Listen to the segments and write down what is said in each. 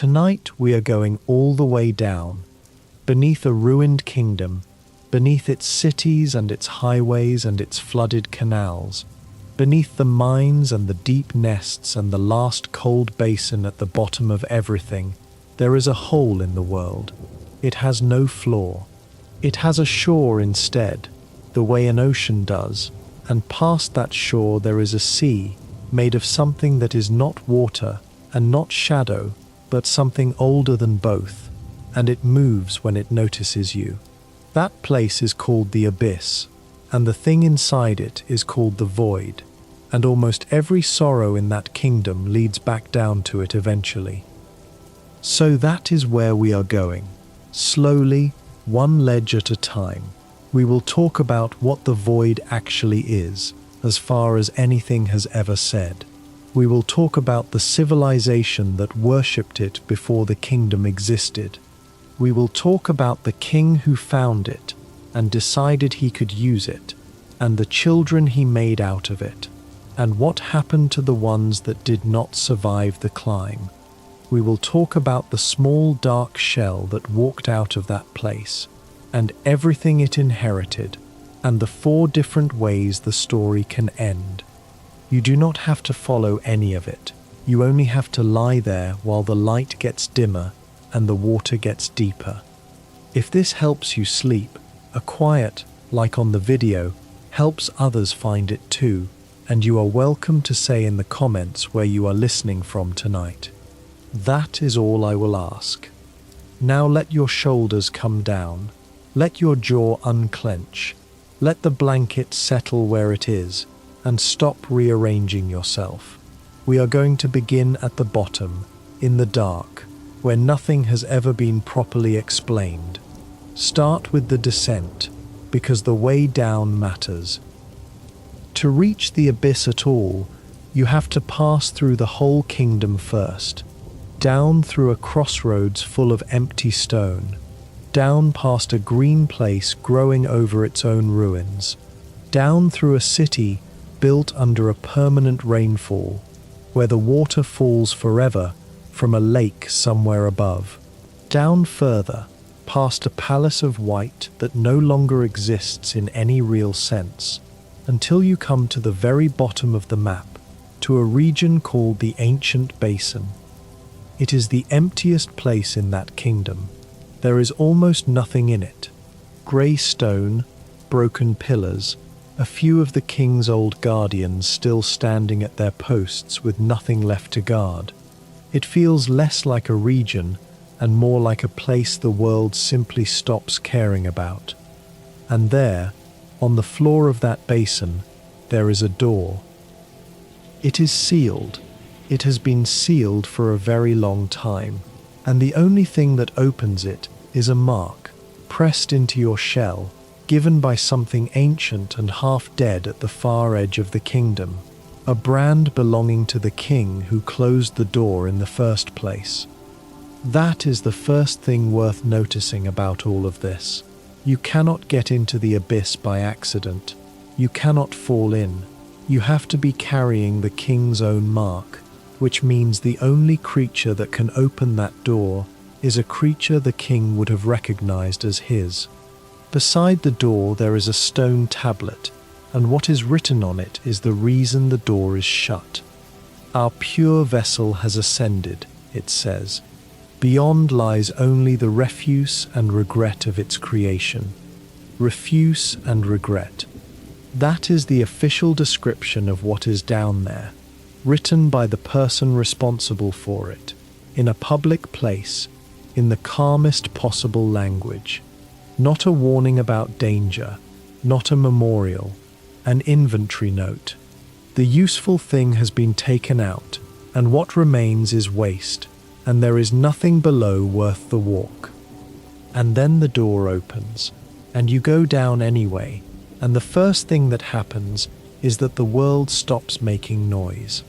Tonight we are going all the way down, beneath a ruined kingdom, beneath its cities and its highways and its flooded canals, beneath the mines and the deep nests and the last cold basin at the bottom of everything. There is a hole in the world. It has no floor. It has a shore instead, the way an ocean does, and past that shore there is a sea, made of something that is not water and not shadow, but something older than both, and it moves when it notices you. That place is called the abyss, and the thing inside it is called the void, and almost every sorrow in that kingdom leads back down to it eventually. So that is where we are going. Slowly, one ledge at a time, we will talk about what the void actually is, as far as anything has ever said. We will talk about the civilization that worshipped it before the kingdom existed. We will talk about the king who found it and decided he could use it, and the children he made out of it, and what happened to the ones that did not survive the climb. We will talk about the small dark shell that walked out of that place, and everything it inherited, and the 4 different ways the story can end. You do not have to follow any of it. You only have to lie there while the light gets dimmer and the water gets deeper. If this helps you sleep, a quiet, like on the video, helps others find it too, and you are welcome to say in the comments where you are listening from tonight. That is all I will ask. Now let your shoulders come down. Let your jaw unclench. Let the blanket settle where it is, and stop rearranging yourself. We are going to begin at the bottom, in the dark, where nothing has ever been properly explained. Start with the descent, because the way down matters. To reach the abyss at all, you have to pass through the whole kingdom first. Down through a crossroads full of empty stone, down past a green place growing over its own ruins, down through a city built under a permanent rainfall, where the water falls forever from a lake somewhere above, down further, past a palace of white that no longer exists in any real sense, until you come to the very bottom of the map, to a region called the Ancient Basin. It is the emptiest place in that kingdom. There is almost nothing in it. Grey stone, broken pillars, a few of the king's old guardians still standing at their posts with nothing left to guard. It feels less like a region and more like a place the world simply stops caring about. And there, on the floor of that basin, there is a door. It is sealed. It has been sealed for a very long time, and the only thing that opens it is a mark, pressed into your shell, given by something ancient and half-dead at the far edge of the kingdom, a brand belonging to the king who closed the door in the first place. That is the first thing worth noticing about all of this. You cannot get into the abyss by accident. You cannot fall in. You have to be carrying the king's own mark, which means the only creature that can open that door is a creature the king would have recognized as his. Beside the door there is a stone tablet, and what is written on it is the reason the door is shut. Our pure vessel has ascended, it says. Beyond lies only the refuse and regret of its creation. Refuse and regret. That is the official description of what is down there, written by the person responsible for it, in a public place, in the calmest possible language. Not a warning about danger, not a memorial, an inventory note. The useful thing has been taken out, and what remains is waste, and there is nothing below worth the walk. And then the door opens, and you go down anyway, and the first thing that happens is that the world stops making noise.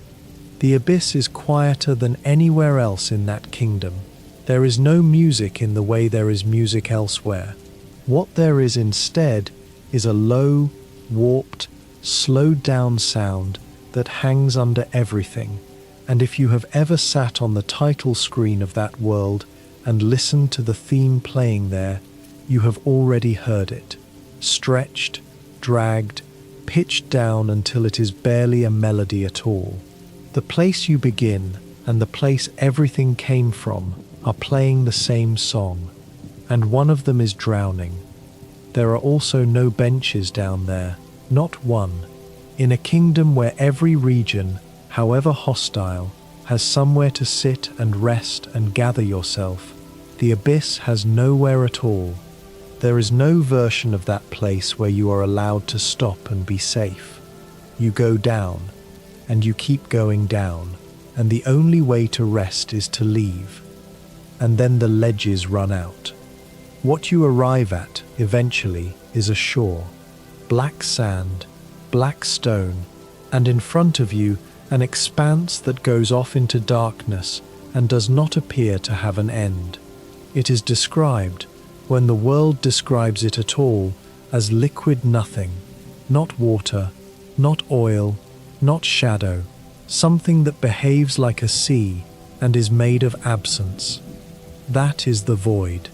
The abyss is quieter than anywhere else in that kingdom. There is no music in the way there is music elsewhere. What there is instead is a low, warped, slowed down sound that hangs under everything, And if you have ever sat on the title screen of that world and listened to the theme playing there, you have already heard it. Stretched, dragged, pitched down until it is barely a melody at all. The place you begin and the place everything came from are playing the same song, and one of them is drowning. There are also no benches down there, not one. In a kingdom where every region, however hostile, has somewhere to sit and rest and gather yourself, the abyss has nowhere at all. There is no version of that place where you are allowed to stop and be safe. You go down, and you keep going down, and the only way to rest is to leave. And then the ledges run out. What you arrive at, eventually, is a shore. Black sand, black stone, and in front of you, an expanse that goes off into darkness and does not appear to have an end. It is described, when the world describes it at all, as liquid nothing, not water, not oil, not shadow, something that behaves like a sea and is made of absence. That is the void.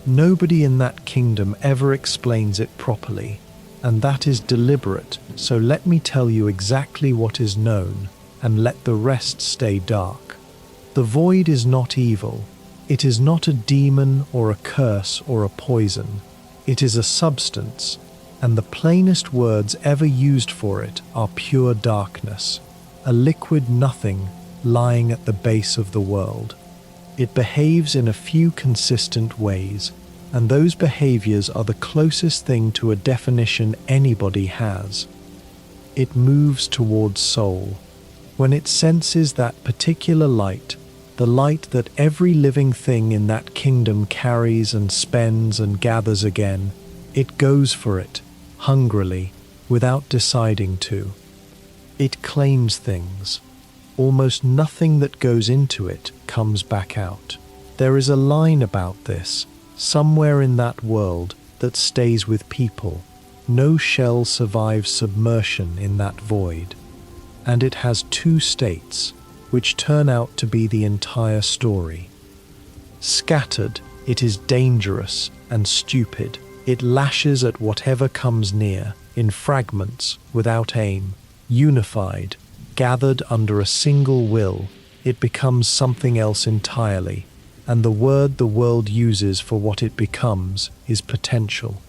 Nobody in that kingdom ever explains it properly, and that is deliberate, so let me tell you exactly what is known, and let the rest stay dark. The void is not evil. It is not a demon or a curse or a poison. It is a substance, and the plainest words ever used for it are pure darkness, a liquid nothing lying at the base of the world. It behaves in a few consistent ways, and those behaviors are the closest thing to a definition anybody has. It moves towards soul. When it senses that particular light, the light that every living thing in that kingdom carries and spends and gathers again, it goes for it, hungrily, without deciding to. It claims things. Almost nothing that goes into it comes back out. There is a line about this, somewhere in that world, that stays with people. No shell survives submersion in that void. And it has two states, which turn out to be the entire story. Scattered, it is dangerous and stupid. It lashes at whatever comes near, in fragments, without aim. Unified, gathered under a single will, it becomes something else entirely, and the word the world uses for what it becomes is potential.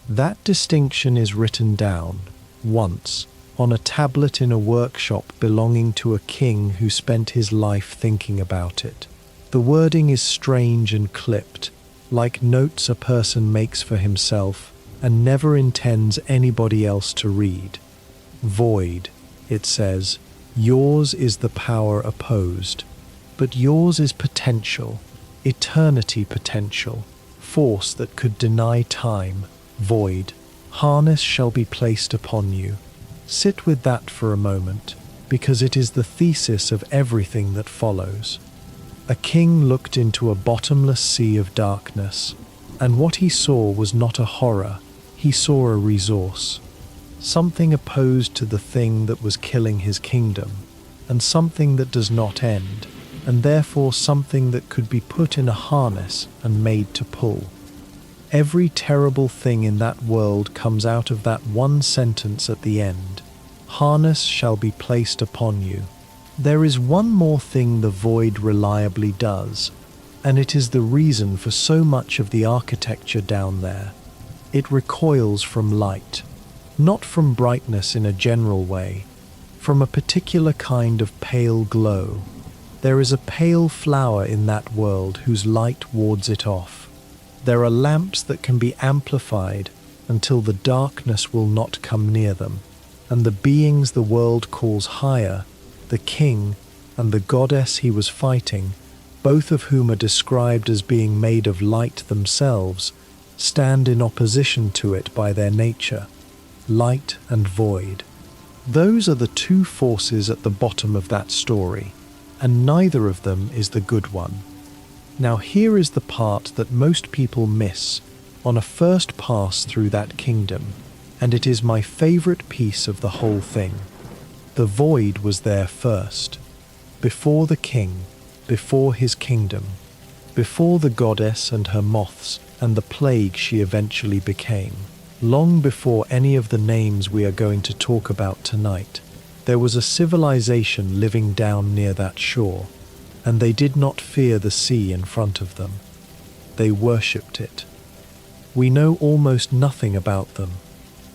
That distinction is written down, once, on a tablet in a workshop belonging to a king who spent his life thinking about it. The wording is strange and clipped, like notes a person makes for himself and never intends anybody else to read. Void, it says, yours is the power opposed, but yours is potential, eternity potential, force that could deny time, void, harness shall be placed upon you. Sit with that for a moment, because it is the thesis of everything that follows. A king looked into a bottomless sea of darkness, and what he saw was not a horror, he saw a resource. Something opposed to the thing that was killing his kingdom, and something that does not end, and therefore something that could be put in a harness and made to pull. Every terrible thing in that world comes out of that one sentence at the end. Harness shall be placed upon you. There is one more thing the void reliably does, and it is the reason for so much of the architecture down there. It recoils from light, not from brightness in a general way, from a particular kind of pale glow. There is a pale flower in that world whose light wards it off. There are lamps that can be amplified until the darkness will not come near them, and the beings the world calls higher, the king and the goddess he was fighting, both of whom are described as being made of light themselves, stand in opposition to it by their nature, light and void. Those are the two forces at the bottom of that story, and neither of them is the good one. Now here is the part that most people miss on a first pass through that kingdom, and it is my favorite piece of the whole thing. The void was there first. before the king, before his kingdom, before the goddess and her moths and the plague she eventually became. Long before any of the names we are going to talk about tonight, there was a civilization living down near that shore, and they did not fear the sea in front of them. They worshipped it. We know almost nothing about them.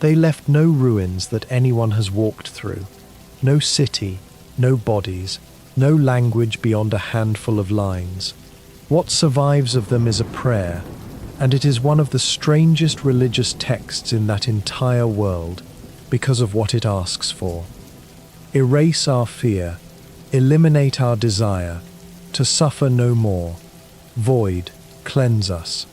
They left no ruins that anyone has walked through, no city, no bodies, no language beyond a handful of lines. What survives of them is a prayer, and it is one of the strangest religious texts in that entire world because of what it asks for. Erase our fear, eliminate our desire, to suffer no more. Void, cleanse us.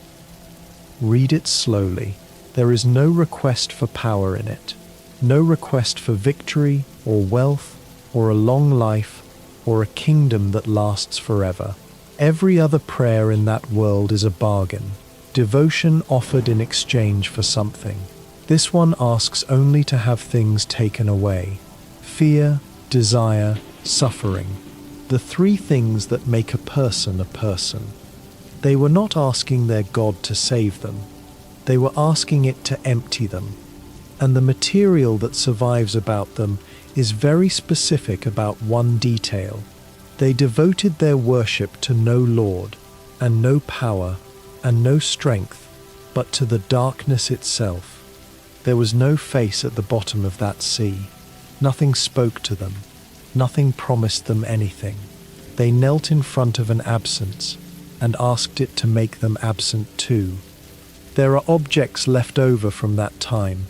Read it slowly. There is no request for power in it, no request for victory or wealth or a long life or a kingdom that lasts forever. Every other prayer in that world is a bargain, devotion offered in exchange for something. This one asks only to have things taken away: fear, desire, suffering, the three things that make a person a person. They were not asking their God to save them. They were asking it to empty them. And the material that survives about them is very specific about one detail. They devoted their worship to no lord, and no power, and no strength, but to the darkness itself. There was no face at the bottom of that sea. Nothing spoke to them. Nothing promised them anything. They knelt in front of an absence, and asked it to make them absent too. There are objects left over from that time,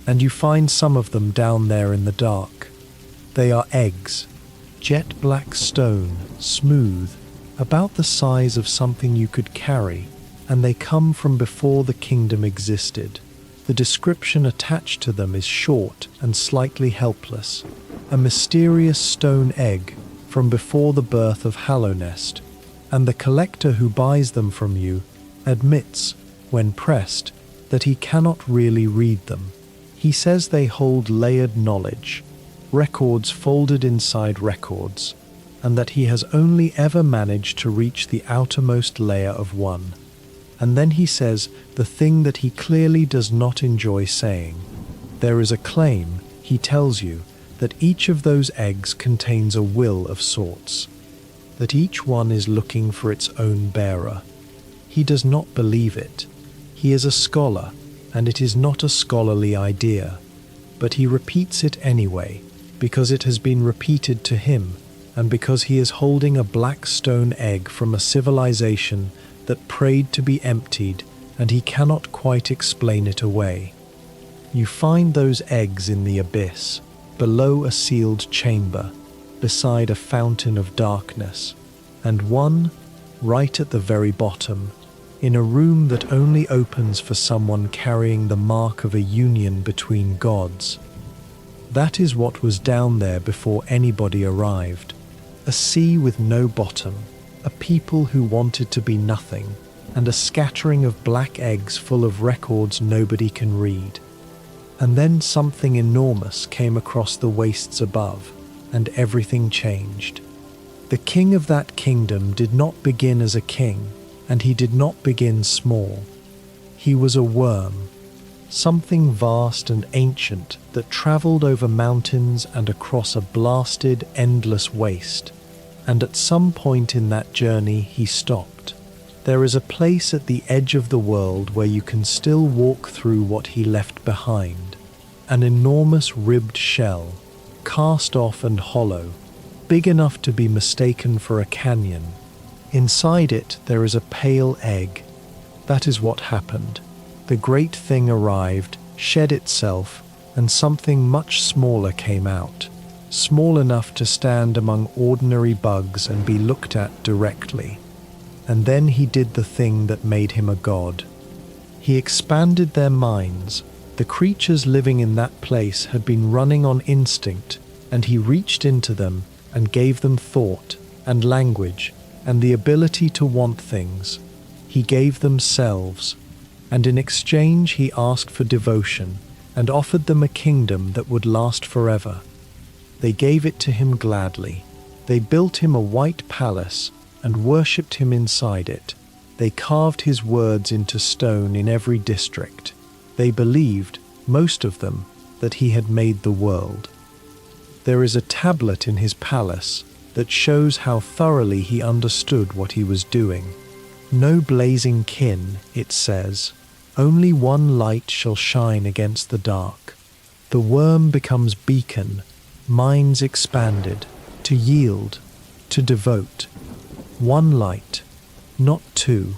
and you find some of them down there in the dark. They are eggs, jet black stone, smooth, about the size of something you could carry, and they come from before the kingdom existed. The description attached to them is short and slightly helpless. A mysterious stone egg from before the birth of Hallownest, and the collector who buys them from you admits, when pressed, that he cannot really read them. He says they hold layered knowledge, records folded inside records, and that he has only ever managed to reach the outermost layer of one. And then he says the thing that he clearly does not enjoy saying. There is a claim, he tells you, that each of those eggs contains a will of sorts, that each one is looking for its own bearer. He does not believe it. He is a scholar, and it is not a scholarly idea, but he repeats it anyway, because it has been repeated to him, and because he is holding a black stone egg from a civilization that prayed to be emptied, and he cannot quite explain it away. You find those eggs in the abyss, below a sealed chamber, beside a fountain of darkness, and one, right at the very bottom, in a room that only opens for someone carrying the mark of a union between gods. That is what was down there before anybody arrived. A sea with no bottom, a people who wanted to be nothing, and a scattering of black eggs full of records nobody can read. And then something enormous came across the wastes above, and everything changed. The king of that kingdom did not begin as a king, and he did not begin small. He was a worm, something vast and ancient that travelled over mountains and across a blasted, endless waste. And at some point in that journey he stopped. There is a place at the edge of the world where you can still walk through what he left behind. An enormous ribbed shell, cast off and hollow, big enough to be mistaken for a canyon. Inside it there is a pale egg. That is what happened. The great thing arrived, shed itself, and something much smaller came out. Small enough to stand among ordinary bugs and be looked at directly. And then he did the thing that made him a god. He expanded their minds. The creatures living in that place had been running on instinct, and he reached into them and gave them thought and language and the ability to want things. He gave them selves, and in exchange he asked for devotion and offered them a kingdom that would last forever. They gave it to him gladly. They built him a white palace and worshipped him inside it. They carved his words into stone in every district. They believed, most of them, that he had made the world. There is a tablet in his palace that shows how thoroughly he understood what he was doing. No blazing kin, it says. Only one light shall shine against the dark. The worm becomes beacon, minds expanded, to yield, to devote. One light, not two,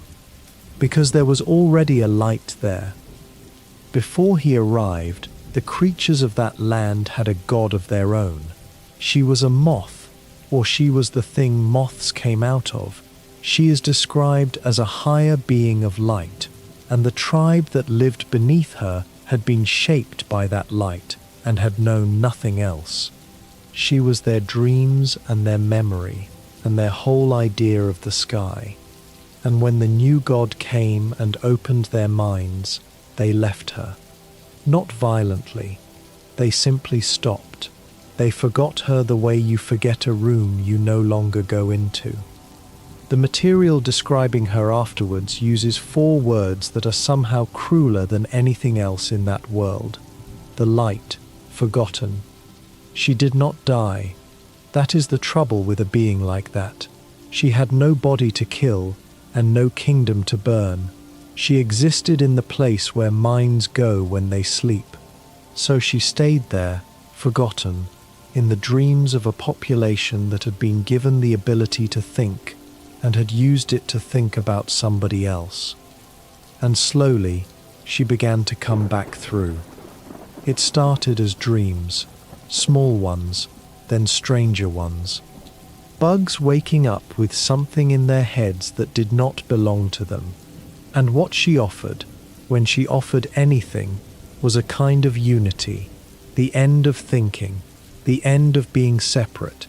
because there was already a light there. Before he arrived, the creatures of that land had a god of their own. She was a moth, or she was the thing moths came out of. She is described as a higher being of light, and the tribe that lived beneath her had been shaped by that light and had known nothing else. She was their dreams and their memory and their whole idea of the sky. And when the new god came and opened their minds, they left her. Not violently. They simply stopped. They forgot her the way you forget a room you no longer go into. The material describing her afterwards uses 4 words that are somehow crueler than anything else in that world. The light, forgotten. She did not die. That is the trouble with a being like that. She had no body to kill and no kingdom to burn. She existed in the place where minds go when they sleep. So she stayed there, forgotten, in the dreams of a population that had been given the ability to think and had used it to think about somebody else. And slowly, she began to come back through. It started as dreams, small ones, then stranger ones. Bugs waking up with something in their heads that did not belong to them. And what she offered, when she offered anything, was a kind of unity, the end of thinking, the end of being separate.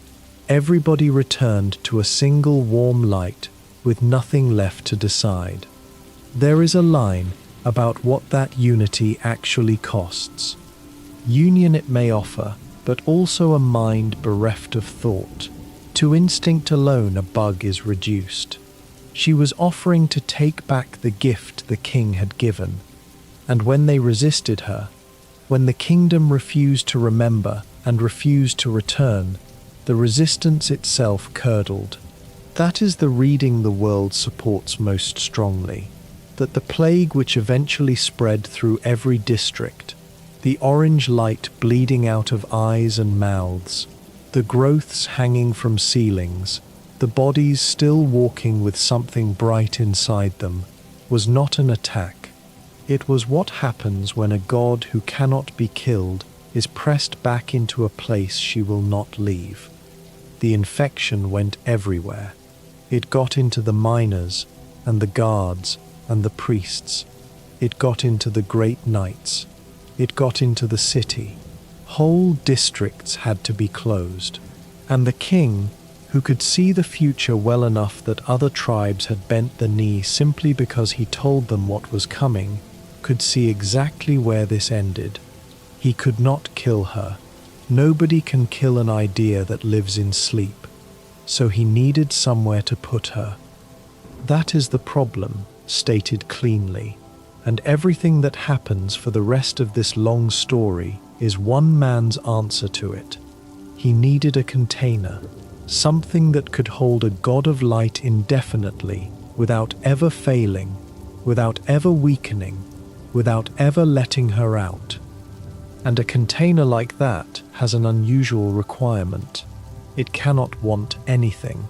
Everybody returned to a single warm light with nothing left to decide. There is a line about what that unity actually costs. Union it may offer, but also a mind bereft of thought. To instinct alone a bug is reduced. She was offering to take back the gift the king had given, and when they resisted her, when the kingdom refused to remember and refused to return, the resistance itself curdled. That is the reading the world supports most strongly, that the plague which eventually spread through every district, the orange light bleeding out of eyes and mouths, the growths hanging from ceilings, the bodies still walking with something bright inside them, was not an attack. It was what happens when a god who cannot be killed is pressed back into a place she will not leave. The infection went everywhere. It got into the miners and the guards and the priests. It got into the great knights. It got into the city. Whole districts had to be closed. And the king, who could see the future well enough that other tribes had bent the knee simply because he told them what was coming, could see exactly where this ended. He could not kill her. Nobody can kill an idea that lives in sleep. So he needed somewhere to put her. That is the problem, stated cleanly. And everything that happens for the rest of this long story is one man's answer to it. He needed a container, something that could hold a god of light indefinitely, without ever failing, without ever weakening, without ever letting her out. And a container like that has an unusual requirement. It cannot want anything,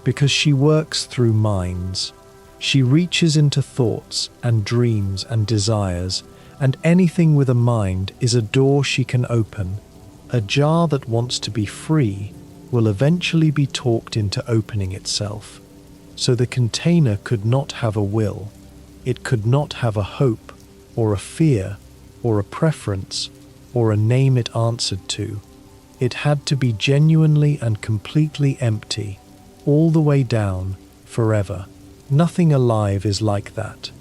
because she works through minds. She reaches into thoughts and dreams and desires, and anything with a mind is a door she can open. A jar that wants to be free will eventually be talked into opening itself. So the container could not have a will. It could not have a hope, or a fear, or a preference, or a name it answered to. It had to be genuinely and completely empty, all the way down, forever. Nothing alive is like that.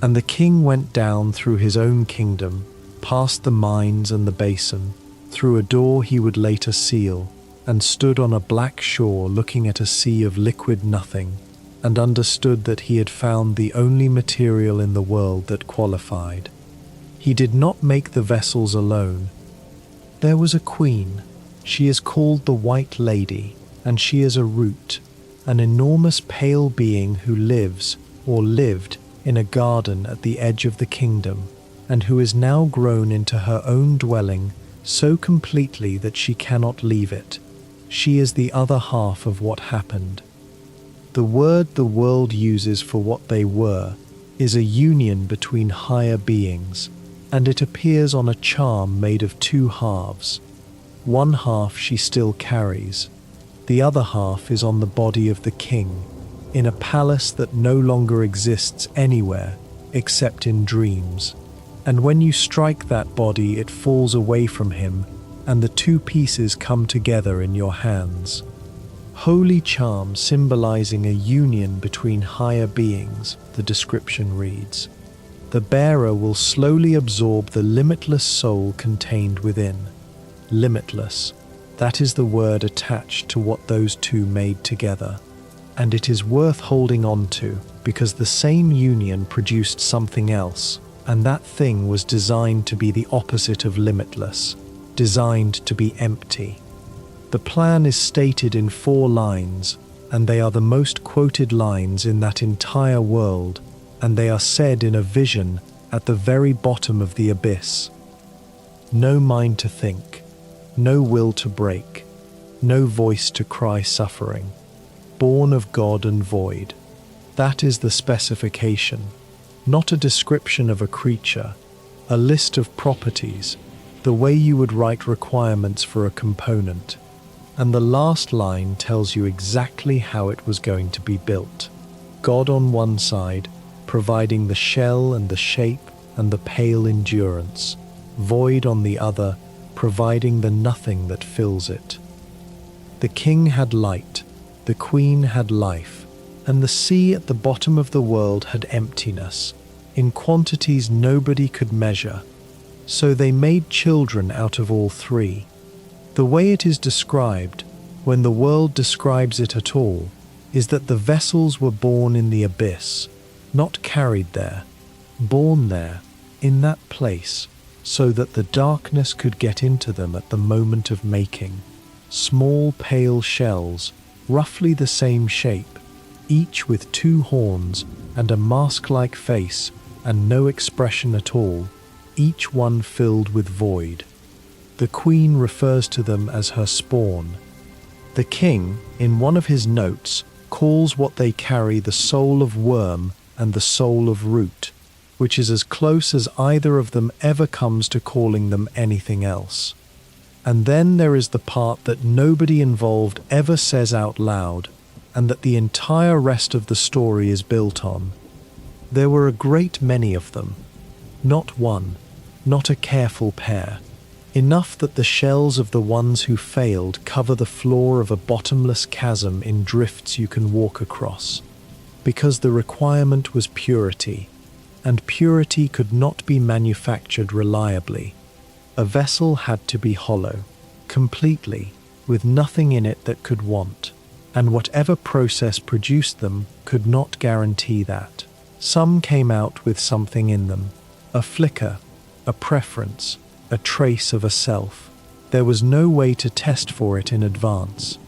And the king went down through his own kingdom, past the mines and the basin, through a door he would later seal, and stood on a black shore looking at a sea of liquid nothing, and understood that he had found the only material in the world that qualified. He did not make the vessels alone. There was a queen. She is called the White Lady, and she is a root, an enormous pale being who lives, or lived, in a garden at the edge of the kingdom, and who is now grown into her own dwelling so completely that she cannot leave it. She is the other half of what happened. The word the world uses for what they were is a union between higher beings, and it appears on a charm made of two halves. One half she still carries. The other half is on the body of the king, in a palace that no longer exists anywhere except in dreams. And when you strike that body, it falls away from him, and the two pieces come together in your hands. Holy charm symbolizing a union between higher beings, the description reads. The bearer will slowly absorb the limitless soul contained within. Limitless, that is the word attached to what those two made together. And it is worth holding on to, because the same union produced something else, and that thing was designed to be the opposite of limitless, designed to be empty. The plan is stated in 4 lines, and they are the most quoted lines in that entire world, and they are said in a vision at the very bottom of the abyss. No mind to think, no will to break, no voice to cry suffering. Born of God and void. That is the specification, not a description of a creature, a list of properties, the way you would write requirements for a component. And the last line tells you exactly how it was going to be built. God on one side, providing the shell and the shape and the pale endurance. Void on the other, providing the nothing that fills it. The king had light, the queen had life, and the sea at the bottom of the world had emptiness, in quantities nobody could measure. So they made children out of all 3. The way it is described, when the world describes it at all, is that the vessels were born in the abyss, not carried there, born there, in that place, so that the darkness could get into them at the moment of making. Small pale shells, roughly the same shape, each with 2 horns and a mask-like face and no expression at all, each one filled with void. The queen refers to them as her spawn. The king, in one of his notes, calls what they carry the soul of worm and the soul of root, which is as close as either of them ever comes to calling them anything else. And then there is the part that nobody involved ever says out loud, and that the entire rest of the story is built on. There were a great many of them. Not one, not a careful pair. Enough that the shells of the ones who failed cover the floor of a bottomless chasm in drifts you can walk across. Because the requirement was purity, and purity could not be manufactured reliably. A vessel had to be hollow, completely, with nothing in it that could want, and whatever process produced them could not guarantee that. Some came out with something in them, a flicker, a preference, a trace of a self. There was no way to test for it in advance.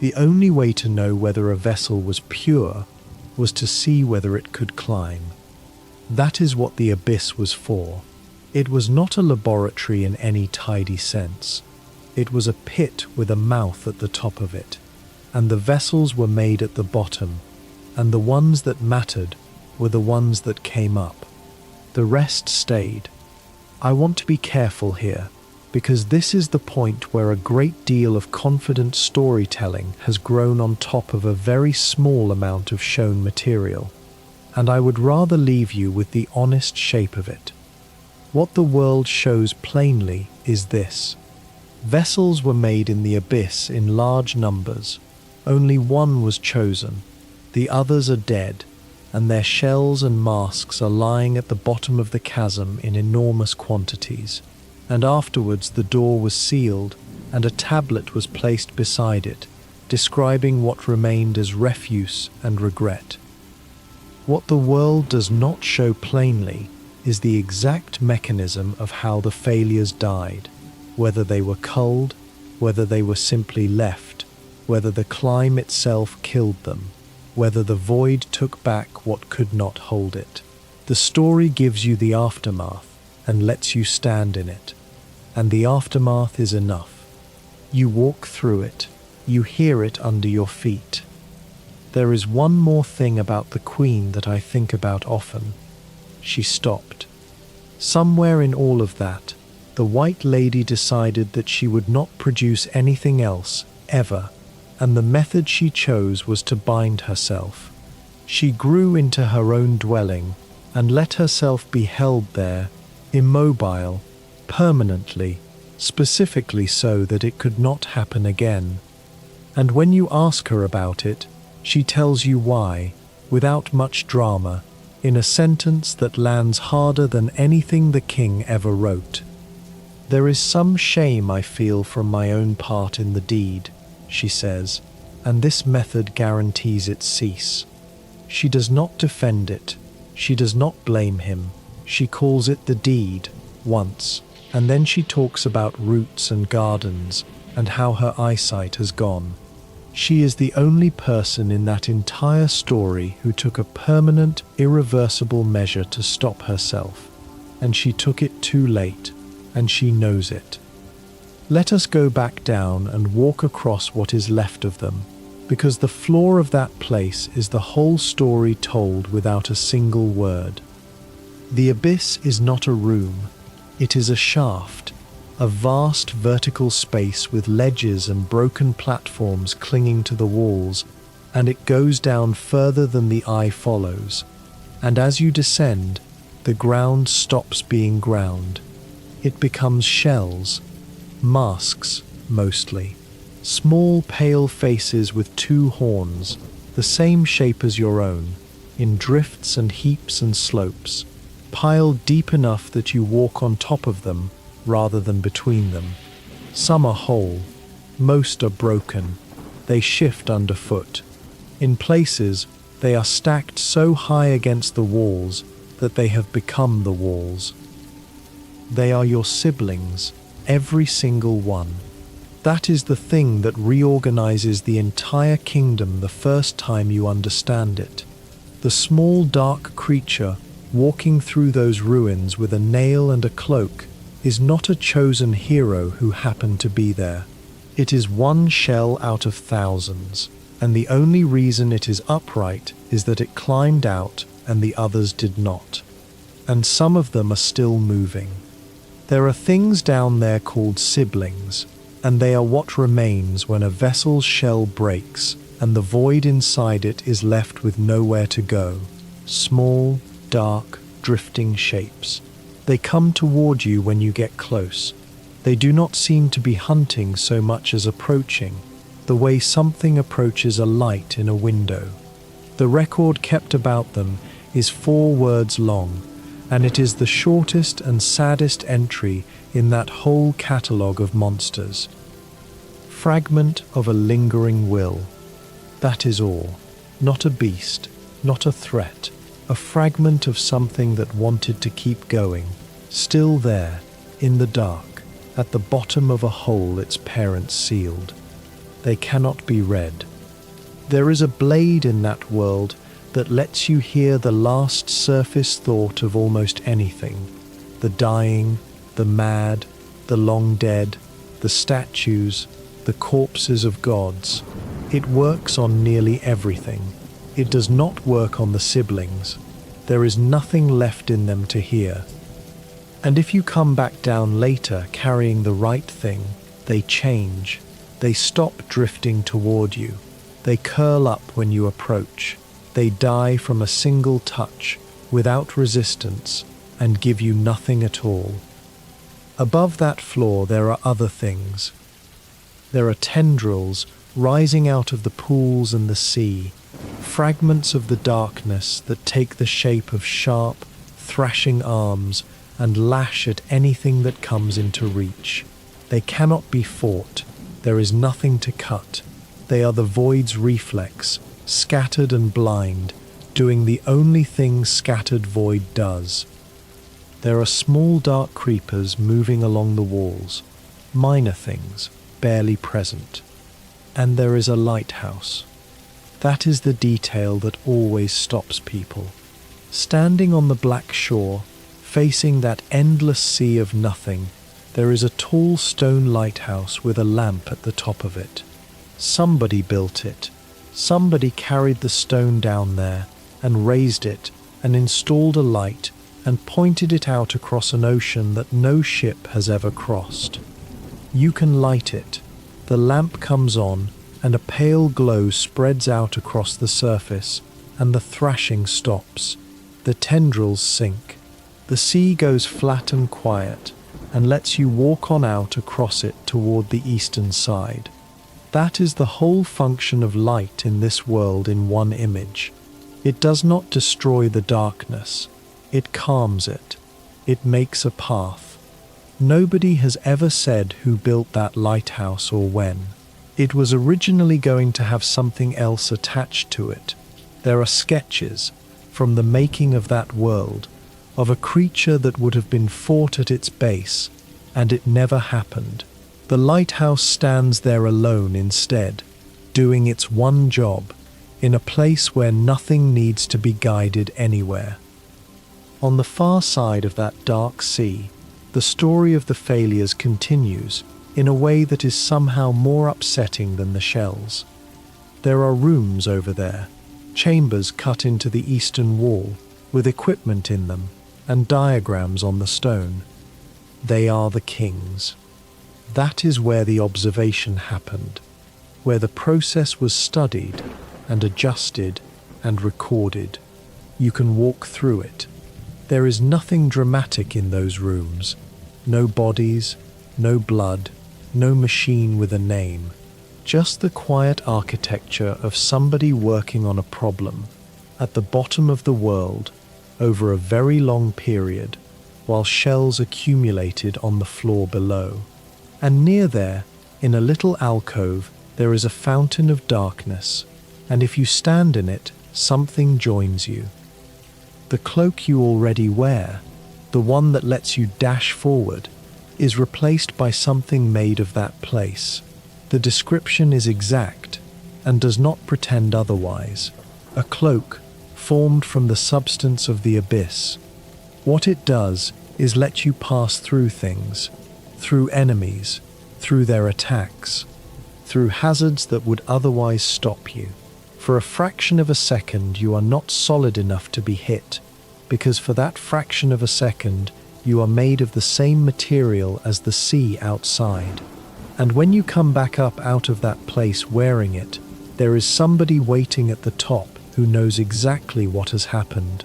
The only way to know whether a vessel was pure was to see whether it could climb. That is what the abyss was for. It was not a laboratory in any tidy sense. It was a pit with a mouth at the top of it, and the vessels were made at the bottom, and the ones that mattered were the ones that came up. The rest stayed. I want to be careful here, because this is the point where a great deal of confident storytelling has grown on top of a very small amount of shown material, and I would rather leave you with the honest shape of it. What the world shows plainly is this. Vessels were made in the abyss in large numbers. Only one was chosen. The others are dead, and their shells and masks are lying at the bottom of the chasm in enormous quantities. And afterwards the door was sealed, and a tablet was placed beside it, describing what remained as refuse and regret. What the world does not show plainly is the exact mechanism of how the failures died, whether they were culled, whether they were simply left, whether the climb itself killed them, whether the void took back what could not hold it. The story gives you the aftermath and lets you stand in it, and the aftermath is enough. You walk through it, you hear it under your feet. There is one more thing about the Queen that I think about often. She stopped. Somewhere in all of that, the White Lady decided that she would not produce anything else, ever, and the method she chose was to bind herself. She grew into her own dwelling and let herself be held there, immobile, permanently, specifically so that it could not happen again. And when you ask her about it, she tells you why, without much drama, in a sentence that lands harder than anything the king ever wrote. "There is some shame I feel from my own part in the deed," she says, "and this method guarantees its cease." She does not defend it. She does not blame him. She calls it the deed, once, and then she talks about roots and gardens and how her eyesight has gone. She is the only person in that entire story who took a permanent, irreversible measure to stop herself, and she took it too late, and she knows it. Let us go back down and walk across what is left of them, because the floor of that place is the whole story told without a single word. The abyss is not a room, it is a shaft, a vast vertical space with ledges and broken platforms clinging to the walls, and it goes down further than the eye follows. And as you descend, the ground stops being ground. It becomes shells, masks mostly, small pale faces with two horns, the same shape as your own, in drifts and heaps and slopes, piled deep enough that you walk on top of them rather than between them. Some are whole, most are broken. They shift underfoot. In places, they are stacked so high against the walls that they have become the walls. They are your siblings, every single one. That is the thing that reorganizes the entire kingdom the first time you understand it. The small dark creature walking through those ruins with a nail and a cloak is not a chosen hero who happened to be there. It is one shell out of thousands, and the only reason it is upright is that it climbed out and the others did not. And some of them are still moving. There are things down there called siblings, and they are what remains when a vessel's shell breaks and the void inside it is left with nowhere to go. Small, dark, drifting shapes. They come toward you when you get close. They do not seem to be hunting so much as approaching, the way something approaches a light in a window. The record kept about them is 4 words long, and it is the shortest and saddest entry in that whole catalogue of monsters. Fragment of a lingering will. That is all. Not a beast, not a threat. A fragment of something that wanted to keep going, still there, in the dark, at the bottom of a hole its parents sealed. They cannot be read. There is a blade in that world that lets you hear the last surface thought of almost anything. The dying, the mad, the long dead, the statues, the corpses of gods. It works on nearly everything. It does not work on the siblings. There is nothing left in them to hear. And if you come back down later carrying the right thing, they change. They stop drifting toward you. They curl up when you approach. They die from a single touch, without resistance, and give you nothing at all. Above that floor there are other things. There are tendrils rising out of the pools and the sea, fragments of the darkness that take the shape of sharp, thrashing arms and lash at anything that comes into reach. They cannot be fought. There is nothing to cut. They are the void's reflex, scattered and blind, doing the only thing scattered void does. There are small dark creepers moving along the walls, minor things, barely present. And there is a lighthouse. That is the detail that always stops people. Standing on the black shore, facing that endless sea of nothing, there is a tall stone lighthouse with a lamp at the top of it. Somebody built it. Somebody carried the stone down there and raised it and installed a light and pointed it out across an ocean that no ship has ever crossed. You can light it. The lamp comes on and a pale glow spreads out across the surface and the thrashing stops. The tendrils sink. The sea goes flat and quiet and lets you walk on out across it toward the eastern side. That is the whole function of light in this world in one image. It does not destroy the darkness. It calms it. It makes a path. Nobody has ever said who built that lighthouse or when. It was originally going to have something else attached to it. There are sketches from the making of that world of a creature that would have been fought at its base, and it never happened. The lighthouse stands there alone instead, doing its one job, in a place where nothing needs to be guided anywhere. On the far side of that dark sea, the story of the failures continues in a way that is somehow more upsetting than the shells. There are rooms over there, chambers cut into the eastern wall, with equipment in them, and diagrams on the stone. They are the kings. That is where the observation happened, where the process was studied and adjusted and recorded. You can walk through it. There is nothing dramatic in those rooms. No bodies, no blood, no machine with a name. Just the quiet architecture of somebody working on a problem at the bottom of the world over a very long period, while shells accumulated on the floor below. And near there, in a little alcove, there is a fountain of darkness, and if you stand in it, something joins you. The cloak you already wear, the one that lets you dash forward, is replaced by something made of that place. The description is exact and does not pretend otherwise. A cloak formed from the substance of the abyss. What it does is let you pass through things, through enemies, through their attacks, through hazards that would otherwise stop you. For a fraction of a second you are not solid enough to be hit, because for that fraction of a second you are made of the same material as the sea outside. And when you come back up out of that place wearing it, there is somebody waiting at the top who knows exactly what has happened.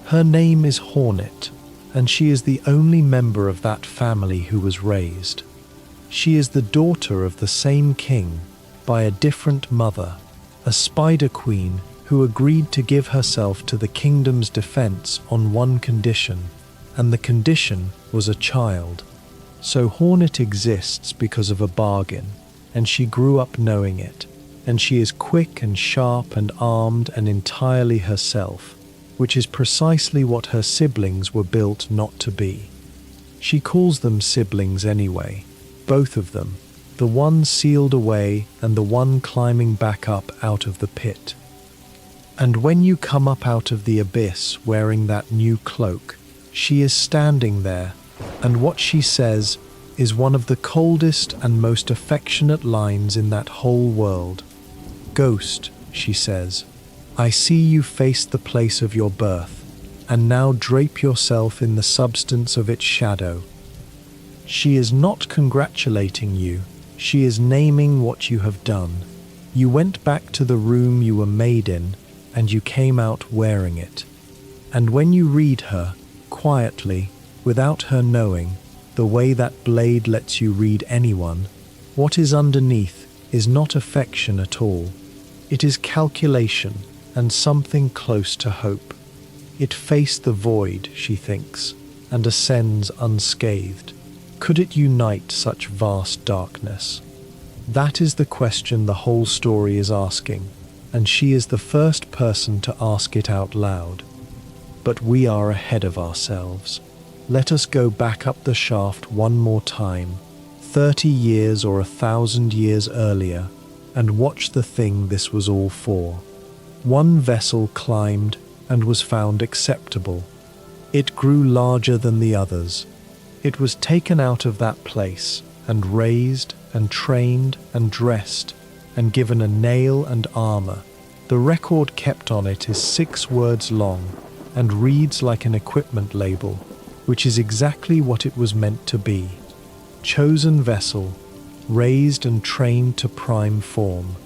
Her name is Hornet, and she is the only member of that family who was raised. She is the daughter of the same king, by a different mother, a spider queen who agreed to give herself to the kingdom's defense on one condition, and the condition was a child. So Hornet exists because of a bargain, and she grew up knowing it, and she is quick and sharp and armed and entirely herself, which is precisely what her siblings were built not to be. She calls them siblings anyway, both of them, the one sealed away and the one climbing back up out of the pit. And when you come up out of the abyss wearing that new cloak, she is standing there, and what she says is one of the coldest and most affectionate lines in that whole world. "Ghost," she says, "I see you face the place of your birth, and now drape yourself in the substance of its shadow." She is not congratulating you, she is naming what you have done. You went back to the room you were made in, and you came out wearing it. And when you read her, quietly, without her knowing, the way that blade lets you read anyone, what is underneath is not affection at all. It is calculation and something close to hope. It faced the void, she thinks, and ascends unscathed. Could it unite such vast darkness? That is the question the whole story is asking, and she is the first person to ask it out loud. But we are ahead of ourselves. Let us go back up the shaft one more time, 30 years or 1,000 years earlier, and watch the thing this was all for. One vessel climbed and was found acceptable. It grew larger than the others. It was taken out of that place and raised and trained and dressed and given a nail and armor. The record kept on it is 6 words long and reads like an equipment label, which is exactly what it was meant to be. Chosen vessel, raised and trained to prime form.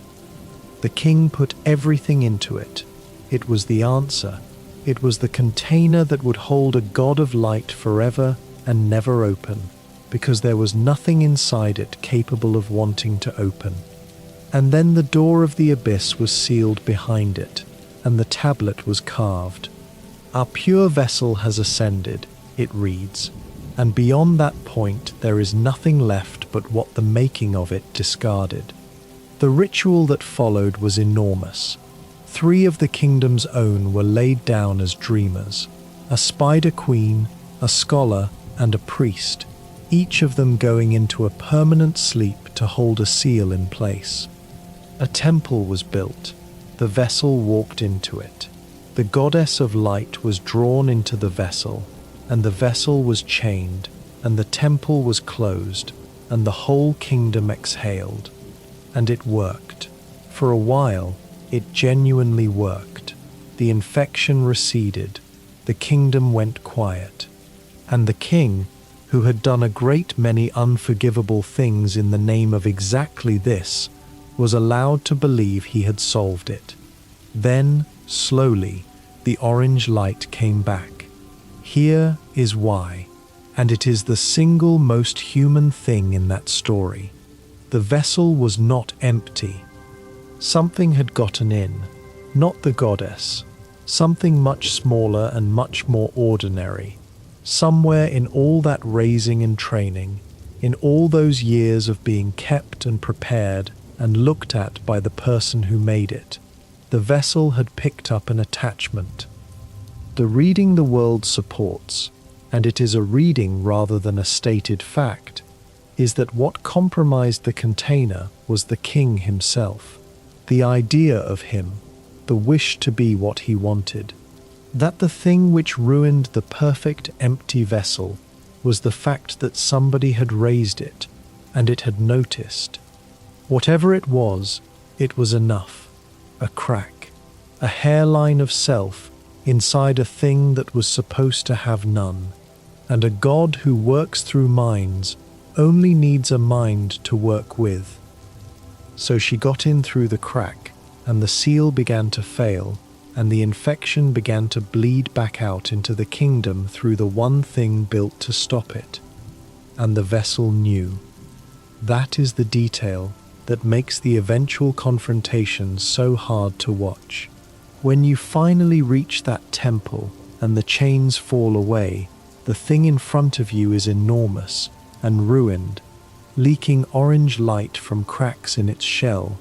The king put everything into it. It was the answer. It was the container that would hold a god of light forever and never open, because there was nothing inside it capable of wanting to open. And then the door of the abyss was sealed behind it, and the tablet was carved. Our pure vessel has ascended, it reads, and beyond that point there is nothing left but what the making of it discarded. The ritual that followed was enormous. 3 of the kingdom's own were laid down as dreamers, a spider queen, a scholar, and a priest, each of them going into a permanent sleep to hold a seal in place. A temple was built. The vessel walked into it. The goddess of light was drawn into the vessel, and the vessel was chained, and the temple was closed, and the whole kingdom exhaled. And it worked. For a while, it genuinely worked. The infection receded. The kingdom went quiet. And the king, who had done a great many unforgivable things in the name of exactly this, was allowed to believe he had solved it. Then, slowly, the orange light came back. Here is why, and it is the single most human thing in that story. The vessel was not empty. Something had gotten in, not the goddess, something much smaller and much more ordinary. Somewhere in all that raising and training, in all those years of being kept and prepared and looked at by the person who made it, the vessel had picked up an attachment. The reading the world supports, and it is a reading rather than a stated fact, is that what compromised the container was the king himself. The idea of him, the wish to be what he wanted. That the thing which ruined the perfect empty vessel was the fact that somebody had raised it, and it had noticed. Whatever it was enough. A crack, a hairline of self inside a thing that was supposed to have none. And a god who works through minds only needs a mind to work with. So she got in through the crack, and the seal began to fail, and the infection began to bleed back out into the kingdom through the one thing built to stop it. And the vessel knew. That is the detail that makes the eventual confrontation so hard to watch. When you finally reach that temple and the chains fall away, the thing in front of you is enormous and ruined, leaking orange light from cracks in its shell,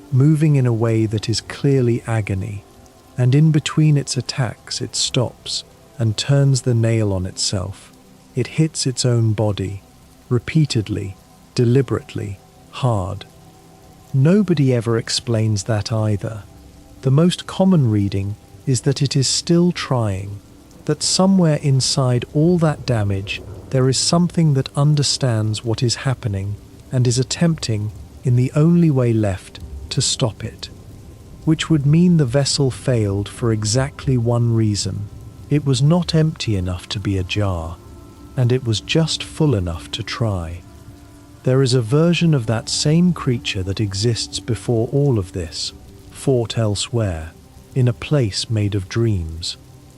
moving in a way that is clearly agony, and in between its attacks it stops and turns the nail on itself. It hits its own body, repeatedly, deliberately, hard. Nobody ever explains that either. The most common reading is that it is still trying, that somewhere inside all that damage there is something that understands what is happening and is attempting, in the only way left, to stop it. Which would mean the vessel failed for exactly one reason. It was not empty enough to be a jar, and it was just full enough to try. There is a version of that same creature that exists before all of this, fought elsewhere, in a place made of dreams,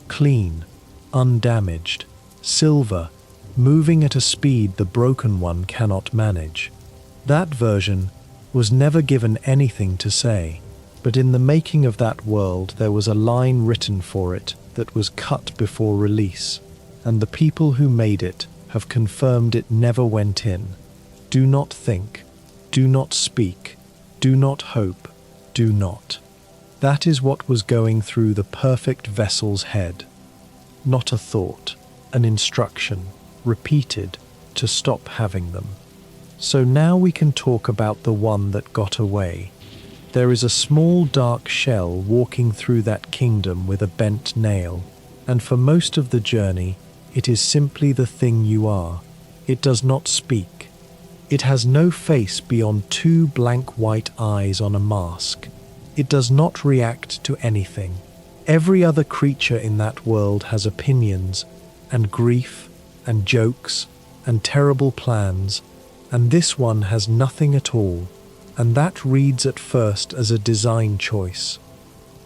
clean, undamaged, silver, moving at a speed the broken one cannot manage. That version was never given anything to say, but in the making of that world there was a line written for it that was cut before release, and the people who made it have confirmed it never went in. Do not think, do not speak, do not hope, do not. That is what was going through the perfect vessel's head. Not a thought, an instruction, repeated to stop having them. So now we can talk about the one that got away. There is a small dark shell walking through that kingdom with a bent nail, and for most of the journey, it is simply the thing you are. It does not speak. It has no face beyond two blank white eyes on a mask. It does not react to anything. Every other creature in that world has opinions, and grief, and jokes, and terrible plans, and this one has nothing at all, and that reads at first as a design choice.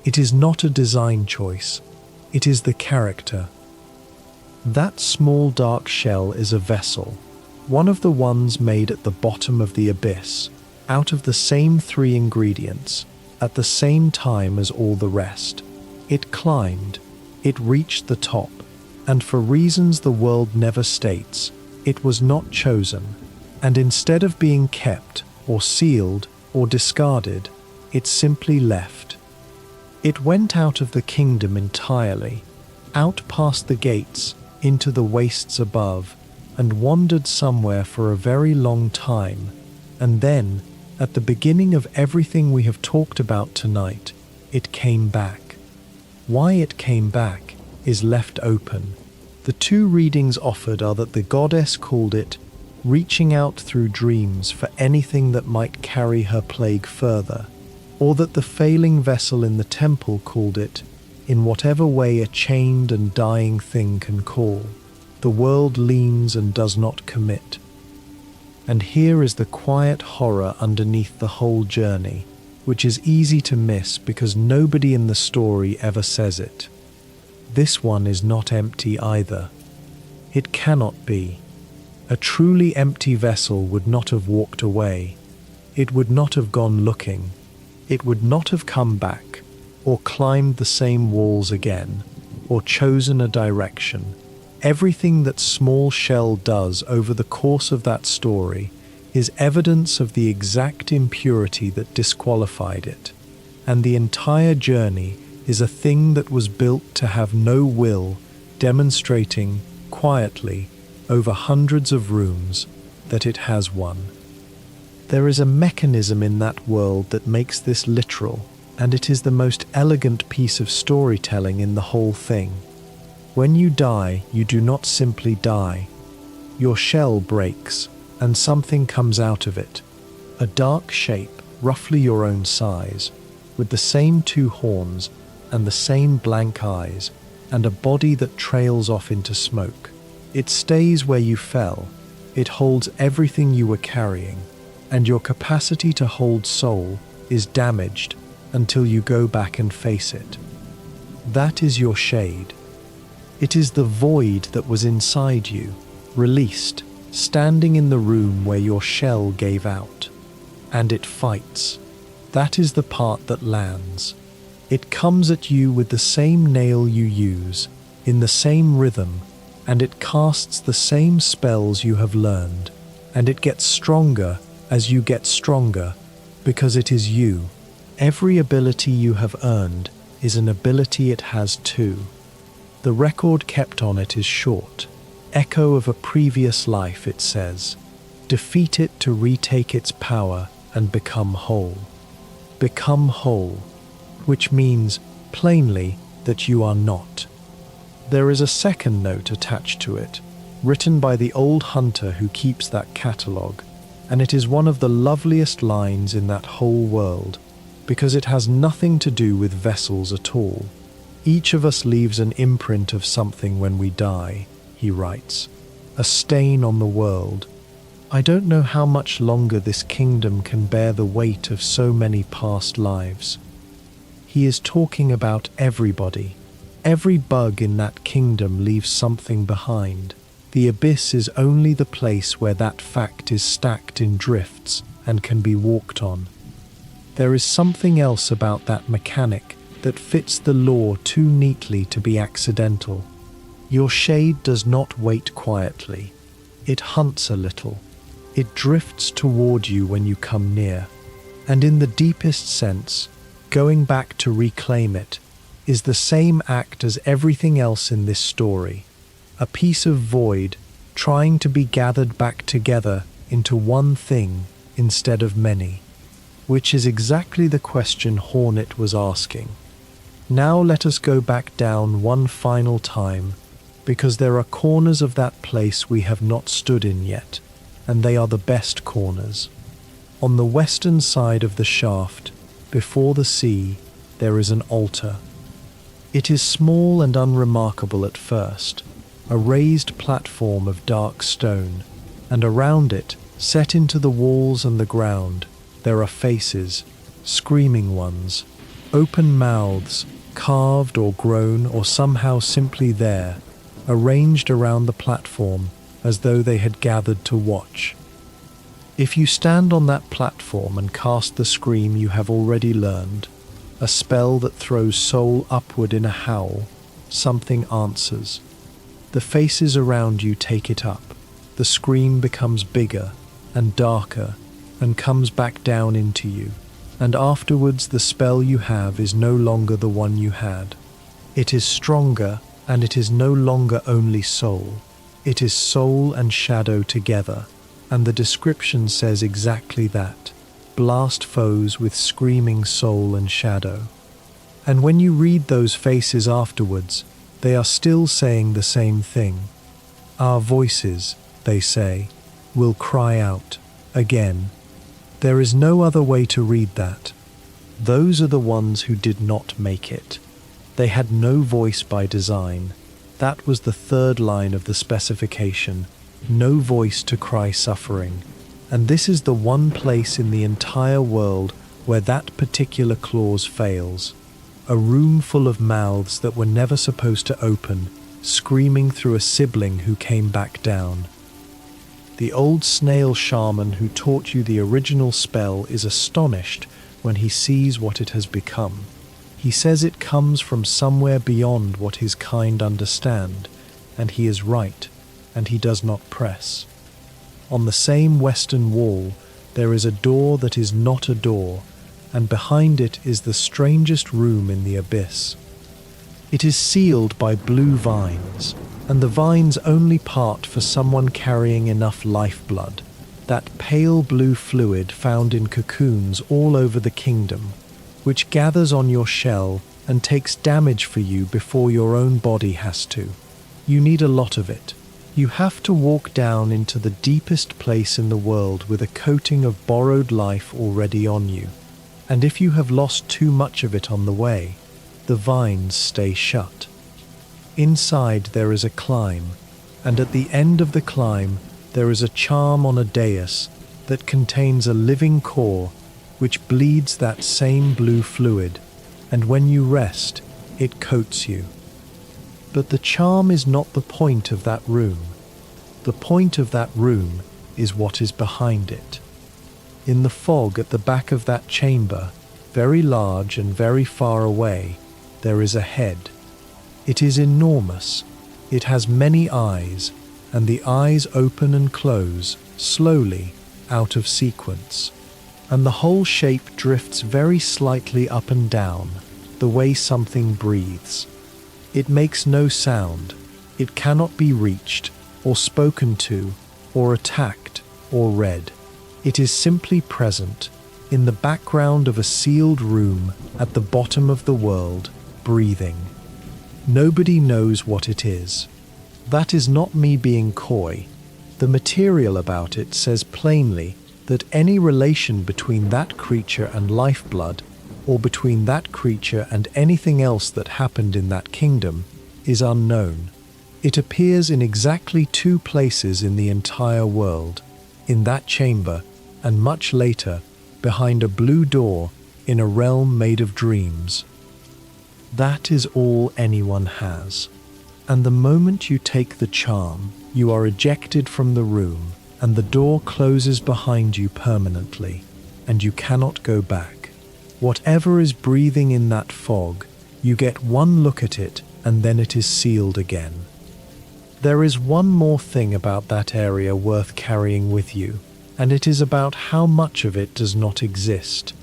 It is not a design choice, it is the character. That small dark shell is a vessel, one of the ones made at the bottom of the abyss, out of the same three ingredients, at the same time as all the rest. It climbed, it reached the top, and for reasons the world never states, it was not chosen, and instead of being kept, or sealed, or discarded, it simply left. It went out of the kingdom entirely, out past the gates, into the wastes above, and wandered somewhere for a very long time, and then, at the beginning of everything we have talked about tonight, it came back. Why it came back is left open. The two readings offered are that the goddess called it reaching out through dreams for anything that might carry her plague further, or that the failing vessel in the temple called it, in whatever way a chained and dying thing can call, the world leans and does not commit. And here is the quiet horror underneath the whole journey, which is easy to miss because nobody in the story ever says it. This one is not empty either. It cannot be. A truly empty vessel would not have walked away. It would not have gone looking. It would not have come back, or climbed the same walls again, or chosen a direction. Everything that small shell does over the course of that story is evidence of the exact impurity that disqualified it, and the entire journey is a thing that was built to have no will, demonstrating, quietly, over hundreds of rooms, that it has one. There is a mechanism in that world that makes this literal, and it is the most elegant piece of storytelling in the whole thing. When you die, you do not simply die. Your shell breaks, and something comes out of it. A dark shape, roughly your own size, with the same two horns, and the same blank eyes, and a body that trails off into smoke. It stays where you fell. It holds everything you were carrying, and your capacity to hold soul is damaged until you go back and face it. That is your shade. It is the void that was inside you, released, standing in the room where your shell gave out. And it fights. That is the part that lands. It comes at you with the same nail you use, in the same rhythm, and it casts the same spells you have learned, and it gets stronger as you get stronger, because it is you. Every ability you have earned is an ability it has too. The record kept on it is short. Echo of a previous life, it says. Defeat it to retake its power and become whole. Become whole, which means, plainly, that you are not. There is a second note attached to it, written by the old hunter who keeps that catalogue, and it is one of the loveliest lines in that whole world, because it has nothing to do with vessels at all. Each of us leaves an imprint of something when we die, he writes, a stain on the world. I don't know how much longer this kingdom can bear the weight of so many past lives. He is talking about everybody. Every bug in that kingdom leaves something behind. The abyss is only the place where that fact is stacked in drifts and can be walked on. There is something else about that mechanic that fits the law too neatly to be accidental. Your shade does not wait quietly. It hunts a little. It drifts toward you when you come near. And in the deepest sense, going back to reclaim it is the same act as everything else in this story. A piece of void trying to be gathered back together into one thing instead of many, which is exactly the question Hornet was asking. Now let us go back down one final time, because there are corners of that place we have not stood in yet, and they are the best corners. On the western side of the shaft, before the sea, there is an altar. It is small and unremarkable at first, a raised platform of dark stone, and around it, set into the walls and the ground, there are faces, screaming ones, open mouths, carved or grown or somehow simply there, arranged around the platform as though they had gathered to watch. If you stand on that platform and cast the scream you have already learned, a spell that throws soul upward in a howl, something answers. The faces around you take it up. The scream becomes bigger and darker and comes back down into you, and afterwards the spell you have is no longer the one you had. It is stronger, and it is no longer only soul. It is soul and shadow together, and the description says exactly that. Blast foes with screaming soul and shadow. And when you read those faces afterwards, they are still saying the same thing. Our voices, they say, will cry out again. There is no other way to read that. Those are the ones who did not make it. They had no voice by design. That was the third line of the specification. No voice to cry suffering. And this is the one place in the entire world where that particular clause fails. A room full of mouths that were never supposed to open, screaming through a sibling who came back down. The old snail shaman who taught you the original spell is astonished when he sees what it has become. He says it comes from somewhere beyond what his kind understand, and he is right, and he does not press. On the same western wall, there is a door that is not a door, and behind it is the strangest room in the abyss. It is sealed by blue vines, and the vines only part for someone carrying enough lifeblood, that pale blue fluid found in cocoons all over the kingdom, which gathers on your shell and takes damage for you before your own body has to. You need a lot of it. You have to walk down into the deepest place in the world with a coating of borrowed life already on you. And if you have lost too much of it on the way, the vines stay shut. Inside there is a climb, and at the end of the climb there is a charm on a dais that contains a living core which bleeds that same blue fluid, and when you rest, it coats you. But the charm is not the point of that room. The point of that room is what is behind it. In the fog at the back of that chamber, very large and very far away, there is a head. It is enormous. It has many eyes, and the eyes open and close, slowly, out of sequence. And the whole shape drifts very slightly up and down, the way something breathes. It makes no sound. It cannot be reached, or spoken to, or attacked, or read. It is simply present, in the background of a sealed room at the bottom of the world, breathing. Nobody knows what it is. That is not me being coy. The material about it says plainly that any relation between that creature and lifeblood, or between that creature and anything else that happened in that kingdom, is unknown. It appears in exactly two places in the entire world, in that chamber, and much later, behind a blue door in a realm made of dreams. That is all anyone has. And the moment you take the charm, you are ejected from the room, and the door closes behind you permanently, and you cannot go back. Whatever is breathing in that fog, you get one look at it, and then it is sealed again. There is one more thing about that area worth carrying with you, and it is about how much of it does not exist.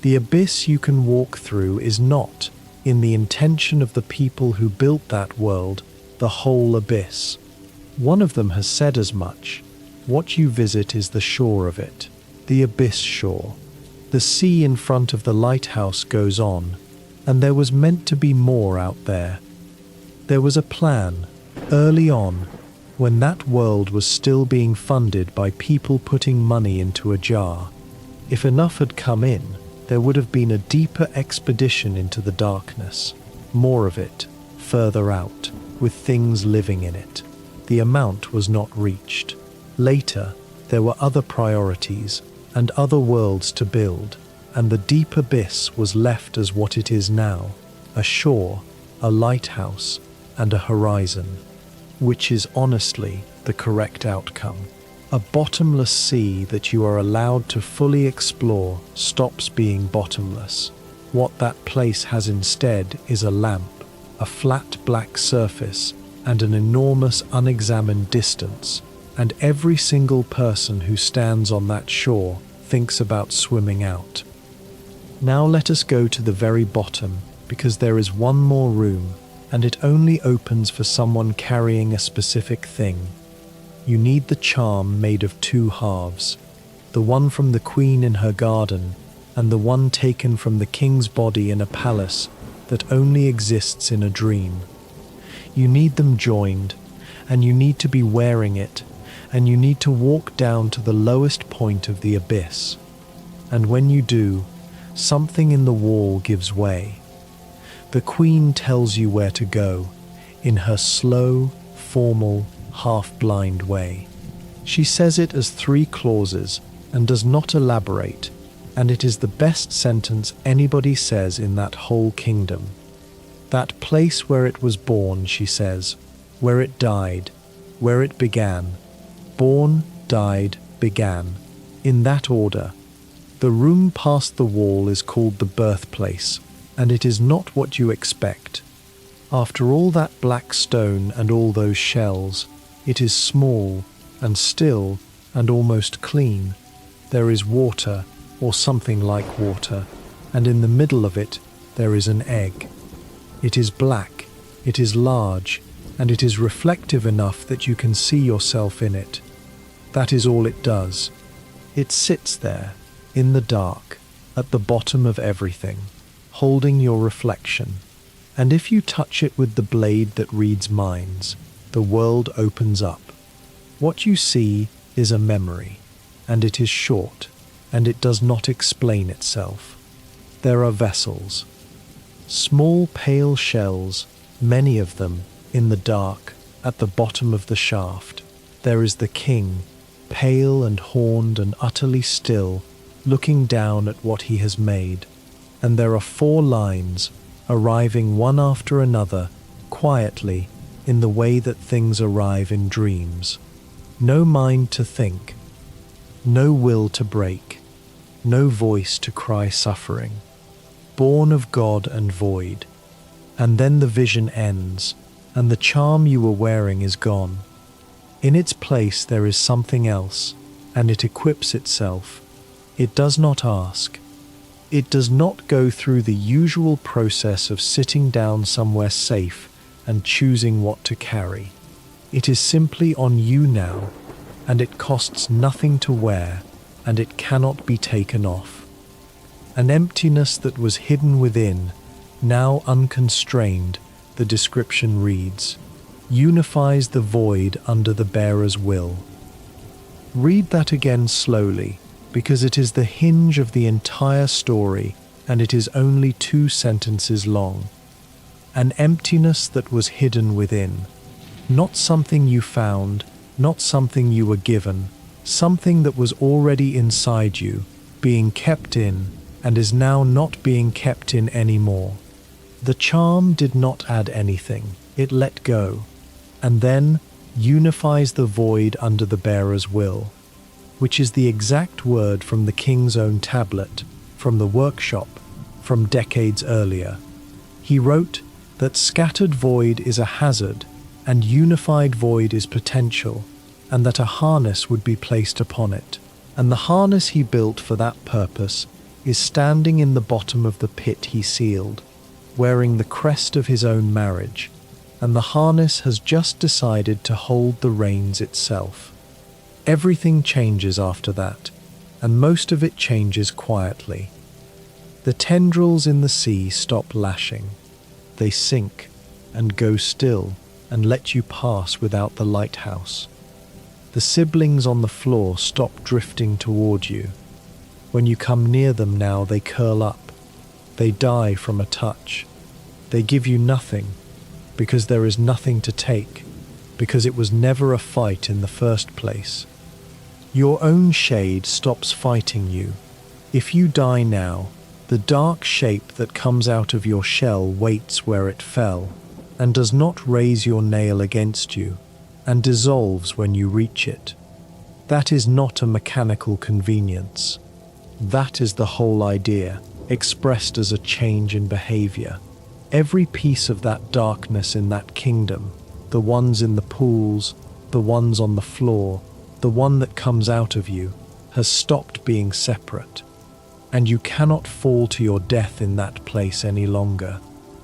The abyss you can walk through is not, in the intention of the people who built that world, the whole abyss. One of them has said as much. What you visit is the shore of it, the abyss shore. The sea in front of the lighthouse goes on, and there was meant to be more out there. There was a plan, early on, when that world was still being funded by people putting money into a jar. If enough had come in, there would have been a deeper expedition into the darkness, more of it, further out, with things living in it. The amount was not reached. Later, there were other priorities and other worlds to build, and the deep abyss was left as what it is now, a shore, a lighthouse, and a horizon, which is honestly the correct outcome. A bottomless sea that you are allowed to fully explore stops being bottomless. What that place has instead is a lamp, a flat black surface, and an enormous unexamined distance, and every single person who stands on that shore thinks about swimming out. Now let us go to the very bottom, because there is one more room, and it only opens for someone carrying a specific thing. You need the charm made of two halves, the one from the queen in her garden, and the one taken from the king's body in a palace that only exists in a dream. You need them joined, and you need to be wearing it, and you need to walk down to the lowest point of the abyss. And when you do, something in the wall gives way. The queen tells you where to go, in her slow, formal, half-blind way. She says it as 3 clauses and does not elaborate, and it is the best sentence anybody says in that whole kingdom. That place where it was born, she says, where it died, where it began. Born, died, began. In that order. The room past the wall is called the birthplace, and it is not what you expect. After all that black stone and all those shells, it is small and still and almost clean. There is water, or something like water, and in the middle of it there is an egg. It is black, it is large, and it is reflective enough that you can see yourself in it. That is all it does. It sits there, in the dark, at the bottom of everything, holding your reflection. And if you touch it with the blade that reads minds, the world opens up. What you see is a memory, and it is short, and it does not explain itself. There are vessels, small pale shells, many of them, in the dark, at the bottom of the shaft. There is the king, pale and horned and utterly still, looking down at what he has made. And there are 4 lines, arriving one after another, quietly, in the way that things arrive in dreams. No mind to think, no will to break, no voice to cry suffering. Born of God and void. And then the vision ends, and the charm you were wearing is gone. In its place there is something else, and it equips itself. It does not ask. It does not go through the usual process of sitting down somewhere safe and choosing what to carry. It is simply on you now, and it costs nothing to wear, and it cannot be taken off. An emptiness that was hidden within, now unconstrained, the description reads, unifies the void under the bearer's will. Read that again slowly, because it is the hinge of the entire story, and it is only 2 sentences long. An emptiness that was hidden within. Not something you found, not something you were given, something that was already inside you, being kept in, and is now not being kept in anymore. The charm did not add anything, it let go, and then unifies the void under the bearer's will, which is the exact word from the king's own tablet, from the workshop, from decades earlier. He wrote that scattered void is a hazard, and unified void is potential, and that a harness would be placed upon it. And the harness he built for that purpose is standing in the bottom of the pit he sealed, wearing the crest of his own marriage, and the harness has just decided to hold the reins itself. Everything changes after that, and most of it changes quietly. The tendrils in the sea stop lashing. They sink and go still and let you pass without the lighthouse. The siblings on the floor stop drifting toward you. When you come near them now, they curl up. They die from a touch. They give you nothing, because there is nothing to take, because it was never a fight in the first place. Your own shade stops fighting you. If you die now, the dark shape that comes out of your shell waits where it fell, and does not raise your nail against you, and dissolves when you reach it. That is not a mechanical convenience. That is the whole idea, expressed as a change in behavior. Every piece of that darkness in that kingdom, the ones in the pools, the ones on the floor, the one that comes out of you, has stopped being separate. And you cannot fall to your death in that place any longer.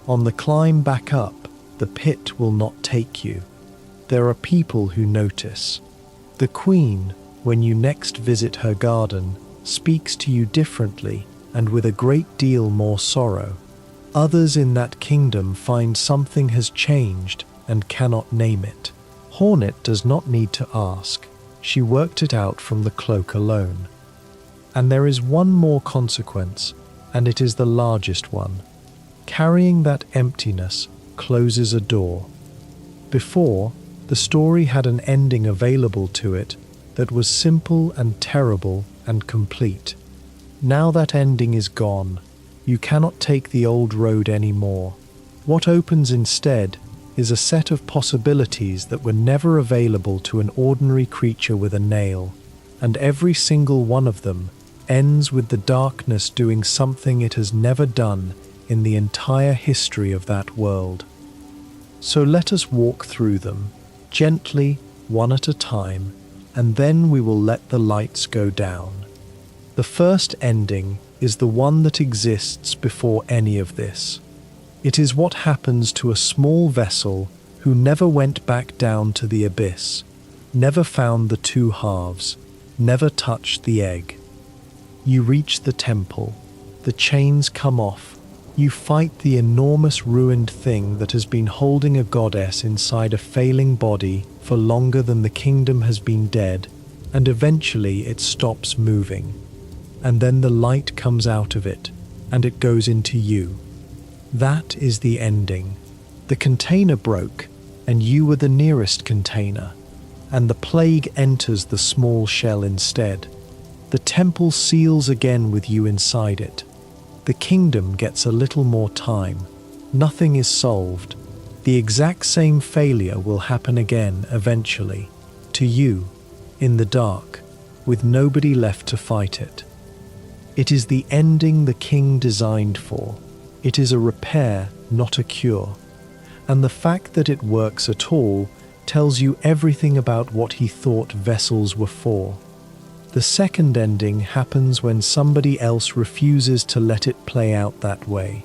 On the climb back up, the pit will not take you. There are people who notice. The Queen, when you next visit her garden, speaks to you differently and with a great deal more sorrow. Others in that kingdom find something has changed and cannot name it. Hornet does not need to ask. She worked it out from the cloak alone. And there is one more consequence, and it is the largest one. Carrying that emptiness closes a door. Before, the story had an ending available to it that was simple and terrible and complete. Now that ending is gone. You cannot take the old road anymore. What opens instead is a set of possibilities that were never available to an ordinary creature with a nail, and every single one of them ends with the darkness doing something it has never done in the entire history of that world. So let us walk through them, gently, one at a time, and then we will let the lights go down. The first ending is the one that exists before any of this. It is what happens to a small vessel who never went back down to the abyss, never found the two halves, never touched the egg. You reach the temple, the chains come off, you fight the enormous ruined thing that has been holding a goddess inside a failing body for longer than the kingdom has been dead, and eventually it stops moving. And then the light comes out of it, and it goes into you. That is the ending. The container broke, and you were the nearest container, and the plague enters the small shell instead. The temple seals again with you inside it. The kingdom gets a little more time. Nothing is solved. The exact same failure will happen again eventually, to you, in the dark, with nobody left to fight it. It is the ending the king designed for. It is a repair, not a cure. And the fact that it works at all tells you everything about what he thought vessels were for. The second ending happens when somebody else refuses to let it play out that way.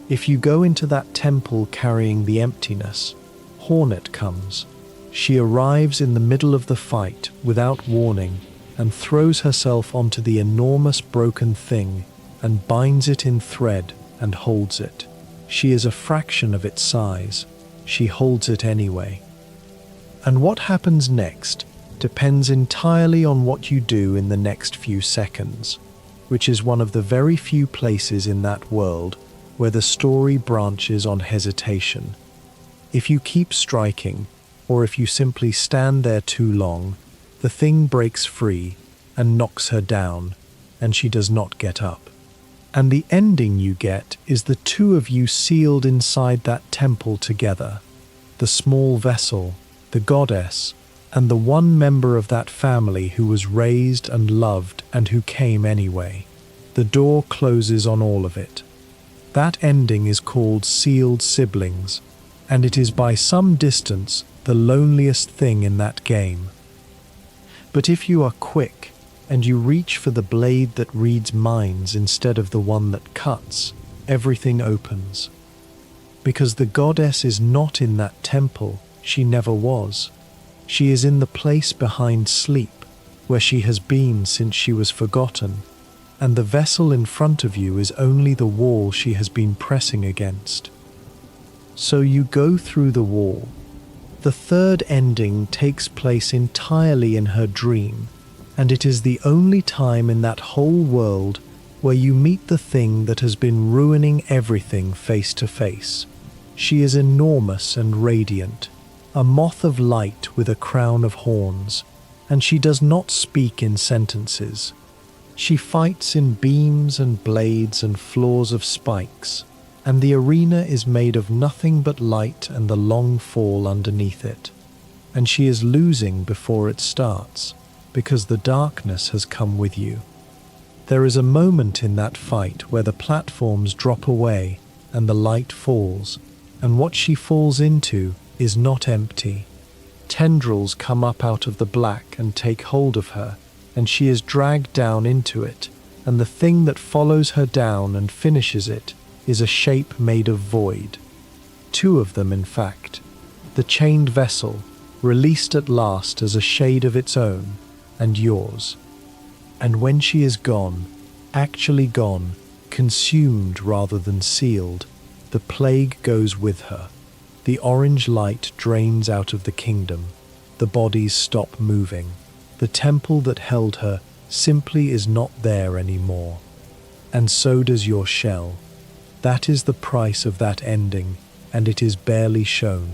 If you go into that temple carrying the emptiness, Hornet comes. She arrives in the middle of the fight without warning and throws herself onto the enormous broken thing and binds it in thread and holds it. She is a fraction of its size. She holds it anyway. And what happens next depends entirely on what you do in the next few seconds, which is one of the very few places in that world where the story branches on hesitation. If you keep striking, or if you simply stand there too long, the thing breaks free and knocks her down, and she does not get up. And the ending you get is the two of you sealed inside that temple together, the small vessel, the goddess, and the one member of that family who was raised and loved and who came anyway. The door closes on all of it. That ending is called Sealed Siblings, and it is by some distance the loneliest thing in that game. But if you are quick, and you reach for the blade that reads minds instead of the one that cuts, everything opens. Because the goddess is not in that temple, she never was. She is in the place behind sleep, where she has been since she was forgotten, and the vessel in front of you is only the wall she has been pressing against. So you go through the wall. The third ending takes place entirely in her dream, and it is the only time in that whole world where you meet the thing that has been ruining everything face to face. She is enormous and radiant, a moth of light with a crown of horns, and she does not speak in sentences. She fights in beams and blades and floors of spikes, and the arena is made of nothing but light and the long fall underneath it. And she is losing before it starts, because the darkness has come with you. There is a moment in that fight where the platforms drop away and the light falls, and what she falls into is not empty. Tendrils come up out of the black and take hold of her, and she is dragged down into it, and the thing that follows her down and finishes it is a shape made of void. Two of them, in fact. The chained vessel, released at last as a shade of its own, and yours. And when she is gone, actually gone, consumed rather than sealed, the plague goes with her. The orange light drains out of the kingdom. The bodies stop moving. The temple that held her simply is not there anymore. And so does your shell. That is the price of that ending, and it is barely shown.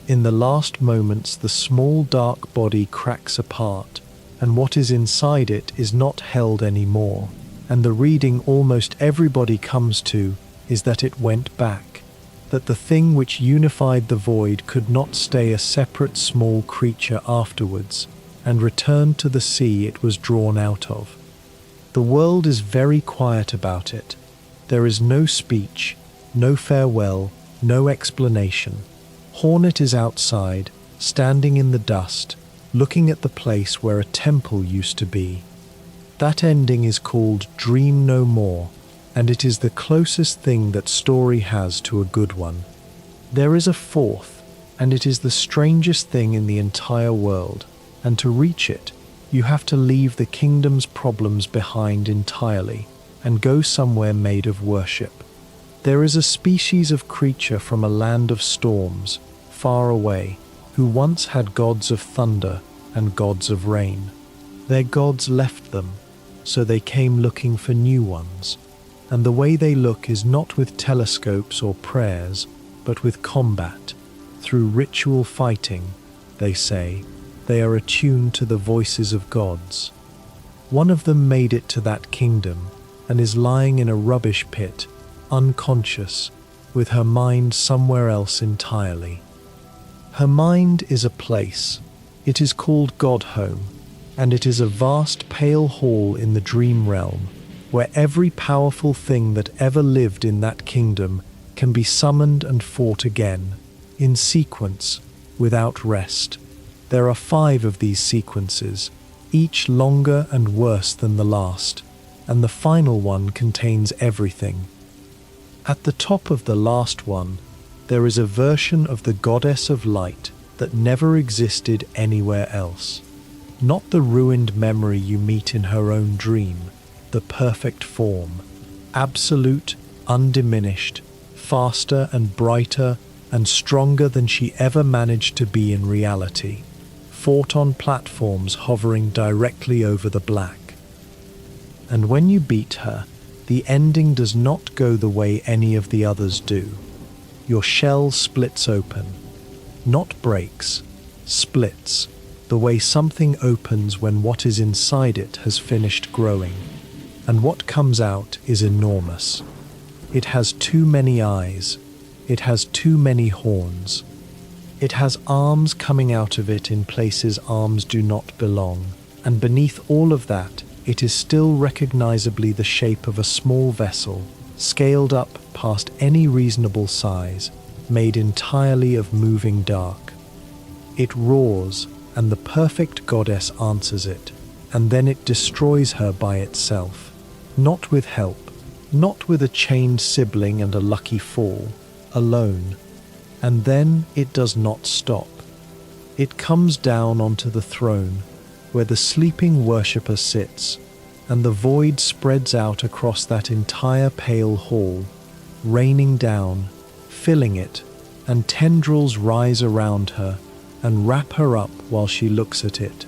In the last moments, the small dark body cracks apart, and what is inside it is not held anymore, and the reading almost everybody comes to is that it went back, that the thing which unified the void could not stay a separate small creature afterwards, and returned to the sea it was drawn out of. The world is very quiet about it. There is no speech, no farewell, no explanation. Hornet is outside, standing in the dust, looking at the place where a temple used to be. That ending is called Dream No More, and it is the closest thing that story has to a good one. There is a fourth, and it is the strangest thing in the entire world, and to reach it, you have to leave the kingdom's problems behind entirely, and go somewhere made of worship. There is a species of creature from a land of storms, far away, who once had gods of thunder and gods of rain. Their gods left them, so they came looking for new ones. And the way they look is not with telescopes or prayers, but with combat. Through ritual fighting, they say, they are attuned to the voices of gods. One of them made it to that kingdom, and is lying in a rubbish pit, unconscious, with her mind somewhere else entirely. Her mind is a place. It is called Godhome, and it is a vast pale hall in the dream realm, where every powerful thing that ever lived in that kingdom can be summoned and fought again, in sequence, without rest. There are 5 of these sequences, each longer and worse than the last, and the final one contains everything. At the top of the last one, there is a version of the goddess of light that never existed anywhere else. Not the ruined memory you meet in her own dream, the perfect form, absolute, undiminished, faster and brighter and stronger than she ever managed to be in reality, fought on platforms hovering directly over the black. And when you beat her, the ending does not go the way any of the others do. Your shell splits open, not breaks, splits, the way something opens when what is inside it has finished growing, and what comes out is enormous. It has too many eyes, it has too many horns. It has arms coming out of it in places arms do not belong, and beneath all of that, it is still recognizably the shape of a small vessel, scaled up past any reasonable size, made entirely of moving dark. It roars, and the perfect goddess answers it, and then it destroys her by itself, not with help, not with a chained sibling and a lucky fall, alone. And then it does not stop. It comes down onto the throne, where the sleeping worshipper sits, and the void spreads out across that entire pale hall, raining down, filling it, and tendrils rise around her and wrap her up while she looks at it.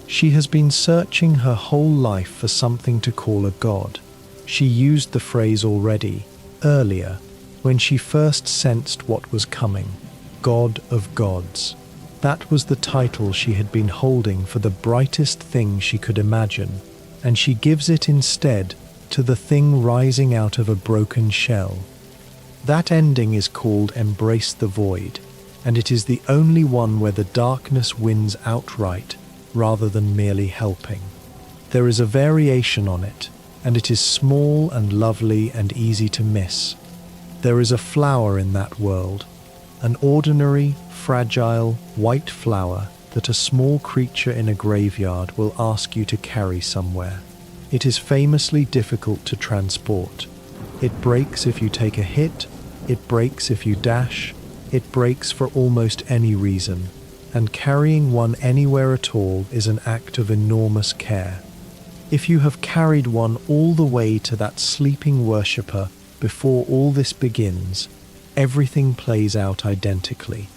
She has been searching her whole life for something to call a god. She used the phrase already, earlier, when she first sensed what was coming, God of Gods. That was the title she had been holding for the brightest thing she could imagine, and she gives it instead to the thing rising out of a broken shell. That ending is called Embrace the Void, and it is the only one where the darkness wins outright rather than merely helping. There is a variation on it, and it is small and lovely and easy to miss. There is a flower in that world, an ordinary, fragile, white flower that a small creature in a graveyard will ask you to carry somewhere. It is famously difficult to transport. It breaks if you take a hit, it breaks if you dash, it breaks for almost any reason, and carrying one anywhere at all is an act of enormous care. If you have carried one all the way to that sleeping worshipper before all this begins, everything plays out identically.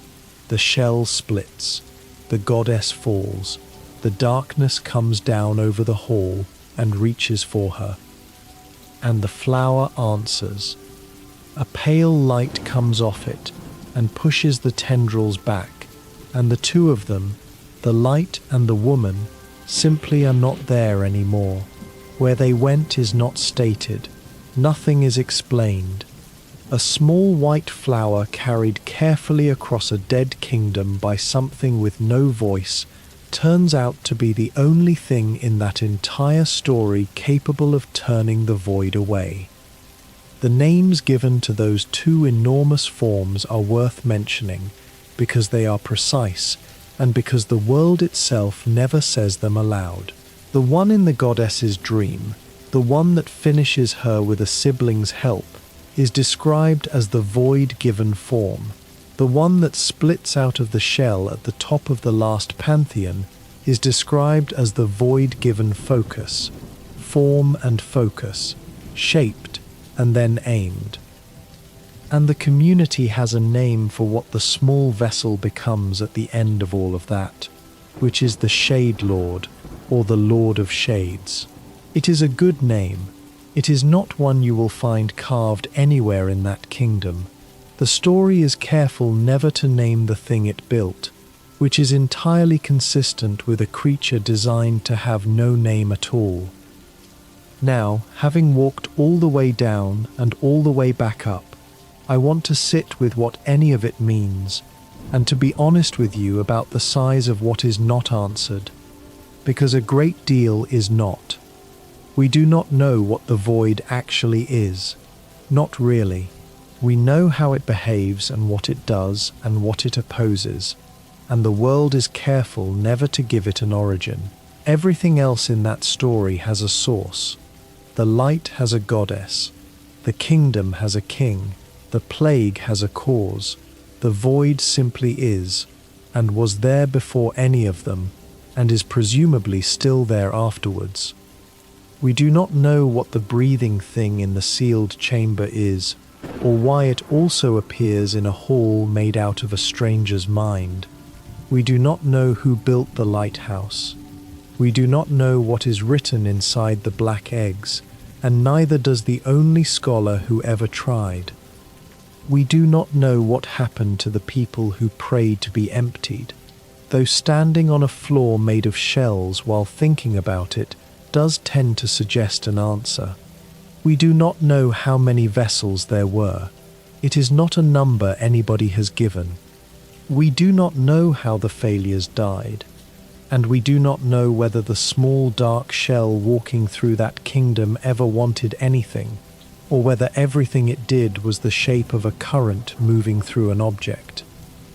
The shell splits, the goddess falls, the darkness comes down over the hall and reaches for her. And the flower answers. A pale light comes off it and pushes the tendrils back, and the two of them, the light and the woman, simply are not there anymore. Where they went is not stated. Nothing is explained. A small white flower carried carefully across a dead kingdom by something with no voice turns out to be the only thing in that entire story capable of turning the void away. The names given to those two enormous forms are worth mentioning because they are precise and because the world itself never says them aloud. The one in the goddess's dream, the one that finishes her with a sibling's help, is described as the void-given form. The one that splits out of the shell at the top of the last pantheon is described as the void-given focus, form and focus, shaped and then aimed. And the community has a name for what the small vessel becomes at the end of all of that, which is the Shade Lord, or the Lord of Shades. It is a good name. It is not one you will find carved anywhere in that kingdom. The story is careful never to name the thing it built, which is entirely consistent with a creature designed to have no name at all. Now, having walked all the way down and all the way back up, I want to sit with what any of it means, and to be honest with you about the size of what is not answered, because a great deal is not. We do not know what the void actually is. Not really. We know how it behaves and what it does and what it opposes, and the world is careful never to give it an origin. Everything else in that story has a source. The light has a goddess. The kingdom has a king. The plague has a cause. The void simply is, and was there before any of them, and is presumably still there afterwards. We do not know what the breathing thing in the sealed chamber is, or why it also appears in a hall made out of a stranger's mind. We do not know who built the lighthouse. We do not know what is written inside the black eggs, and neither does the only scholar who ever tried. We do not know what happened to the people who prayed to be emptied, though standing on a floor made of shells while thinking about it does tend to suggest an answer. We do not know how many vessels there were. It is not a number anybody has given. We do not know how the failures died, and we do not know whether the small dark shell walking through that kingdom ever wanted anything. or whether everything it did was the shape of a current moving through an object.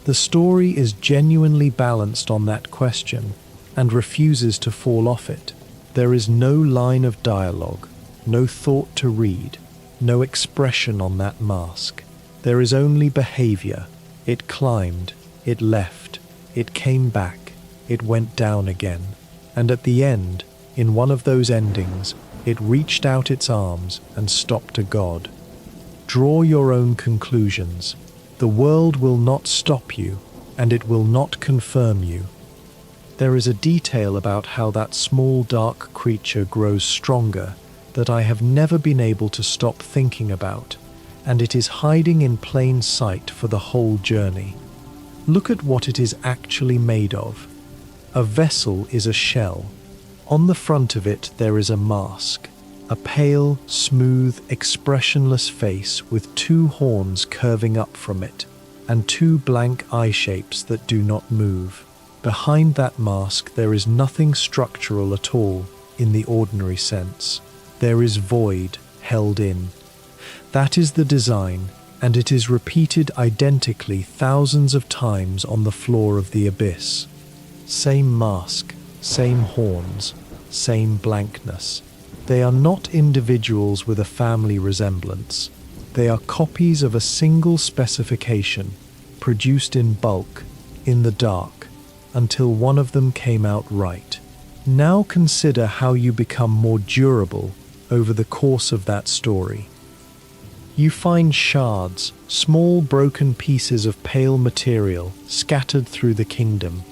The story is genuinely balanced on that question and refuses to fall off it. There is no line of dialogue, no thought to read, no expression on that mask. There is only behavior. It climbed, it left, it came back, it went down again. And at the end, in one of those endings, it reached out its arms and stopped a god. Draw your own conclusions. The world will not stop you, and it will not confirm you. There is a detail about how that small dark creature grows stronger that I have never been able to stop thinking about, and it is hiding in plain sight for the whole journey. Look at what it is actually made of. A vessel is a shell. On the front of it there is a mask, a pale, smooth, expressionless face with two horns curving up from it, and two blank eye shapes that do not move. Behind that mask there is nothing structural at all, in the ordinary sense. There is void held in. That is the design, and it is repeated identically thousands of times on the floor of the abyss. Same mask, same horns, same blankness. They are not individuals with a family resemblance. They are copies of a single specification, produced in bulk, in the dark, until one of them came out right. Now consider how you become more durable over the course of that story. You find shards, small broken pieces of pale material scattered through the kingdom,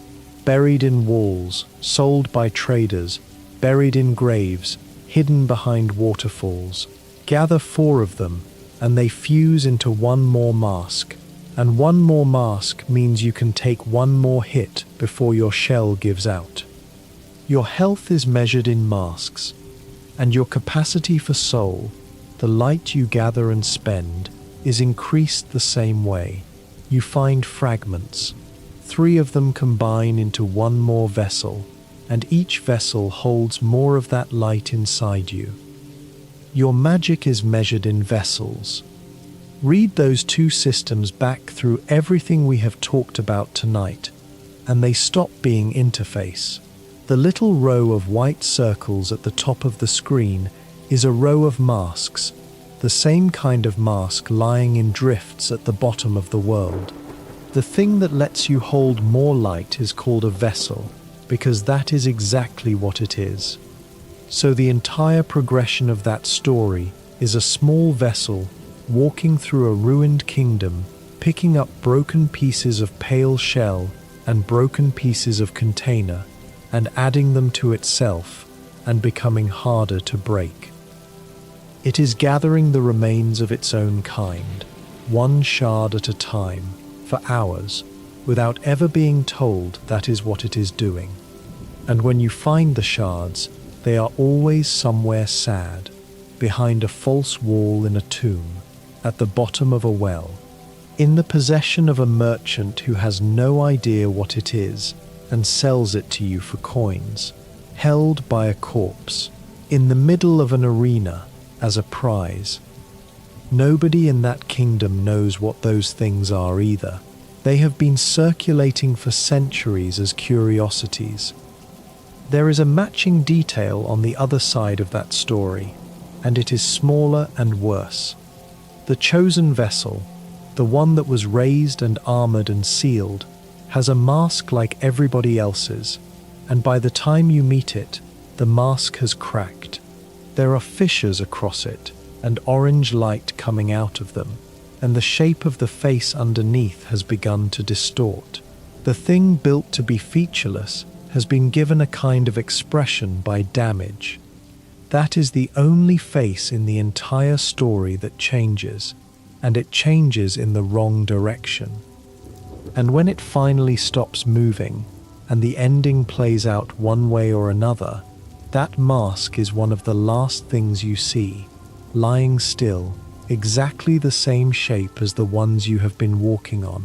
buried in walls, sold by traders, buried in graves, hidden behind waterfalls. Gather 4 of them, and they fuse into one more mask. And one more mask means you can take one more hit before your shell gives out. Your health is measured in masks, and your capacity for soul, the light you gather and spend, is increased the same way. You find fragments. 3 of them combine into one more vessel, and each vessel holds more of that light inside you. Your magic is measured in vessels. Read those 2 systems back through everything we have talked about tonight, and they stop being interface. The little row of white circles at the top of the screen is a row of masks, the same kind of mask lying in drifts at the bottom of the world. The thing that lets you hold more light is called a vessel, because that is exactly what it is. So the entire progression of that story is a small vessel walking through a ruined kingdom, picking up broken pieces of pale shell and broken pieces of container, and adding them to itself and becoming harder to break. It is gathering the remains of its own kind, one shard at a time, for hours, without ever being told that is what it is doing. And when you find the shards, they are always somewhere sad, behind a false wall in a tomb, at the bottom of a well, in the possession of a merchant who has no idea what it is and sells it to you for coins, held by a corpse, in the middle of an arena as a prize. Nobody in that kingdom knows what those things are either. They have been circulating for centuries as curiosities. There is a matching detail on the other side of that story, and it is smaller and worse. The chosen vessel, the one that was raised and armored and sealed, has a mask like everybody else's, and by the time you meet it, the mask has cracked. There are fissures across it, and orange light coming out of them, and the shape of the face underneath has begun to distort. The thing built to be featureless has been given a kind of expression by damage. That is the only face in the entire story that changes, and it changes in the wrong direction. And when it finally stops moving, and the ending plays out one way or another, that mask is one of the last things you see, lying still, exactly the same shape as the ones you have been walking on.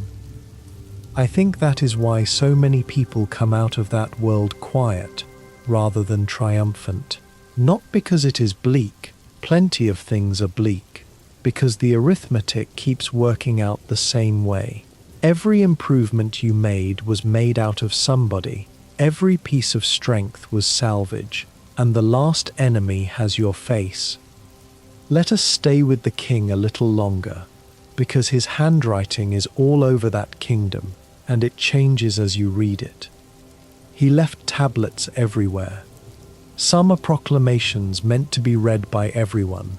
I think that is why so many people come out of that world quiet, rather than triumphant. Not because it is bleak, plenty of things are bleak, because the arithmetic keeps working out the same way. Every improvement you made was made out of somebody. Every piece of strength was salvage, and the last enemy has your face. Let us stay with the king a little longer, because his handwriting is all over that kingdom, and it changes as you read it. He left tablets everywhere. Some are proclamations meant to be read by everyone,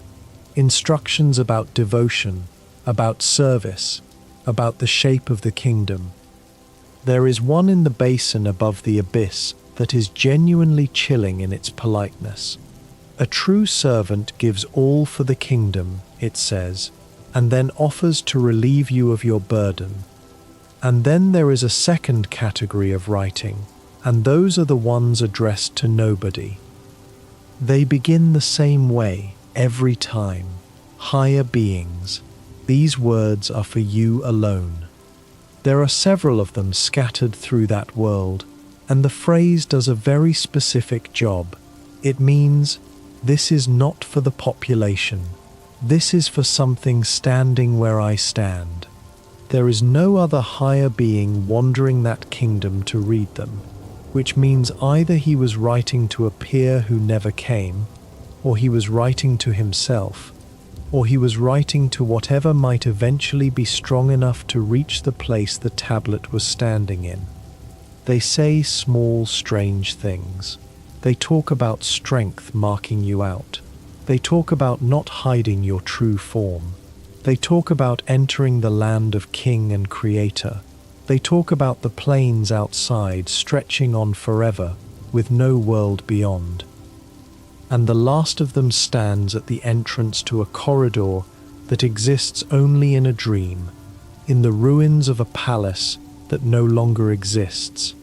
instructions about devotion, about service, about the shape of the kingdom. There is one in the basin above the abyss that is genuinely chilling in its politeness. A true servant gives all for the kingdom, it says, and then offers to relieve you of your burden. And then there is a second category of writing, and those are the ones addressed to nobody. They begin the same way every time. Higher beings, these words are for you alone. There are several of them scattered through that world, and the phrase does a very specific job. It means, this is not for the population. This is for something standing where I stand. There is no other higher being wandering that kingdom to read them, which means either he was writing to a peer who never came, or he was writing to himself, or he was writing to whatever might eventually be strong enough to reach the place the tablet was standing in. They say small, strange things. They talk about strength marking you out. They talk about not hiding your true form. They talk about entering the land of King and Creator. They talk about the plains outside stretching on forever, with no world beyond. And the last of them stands at the entrance to a corridor that exists only in a dream, in the ruins of a palace that no longer exists,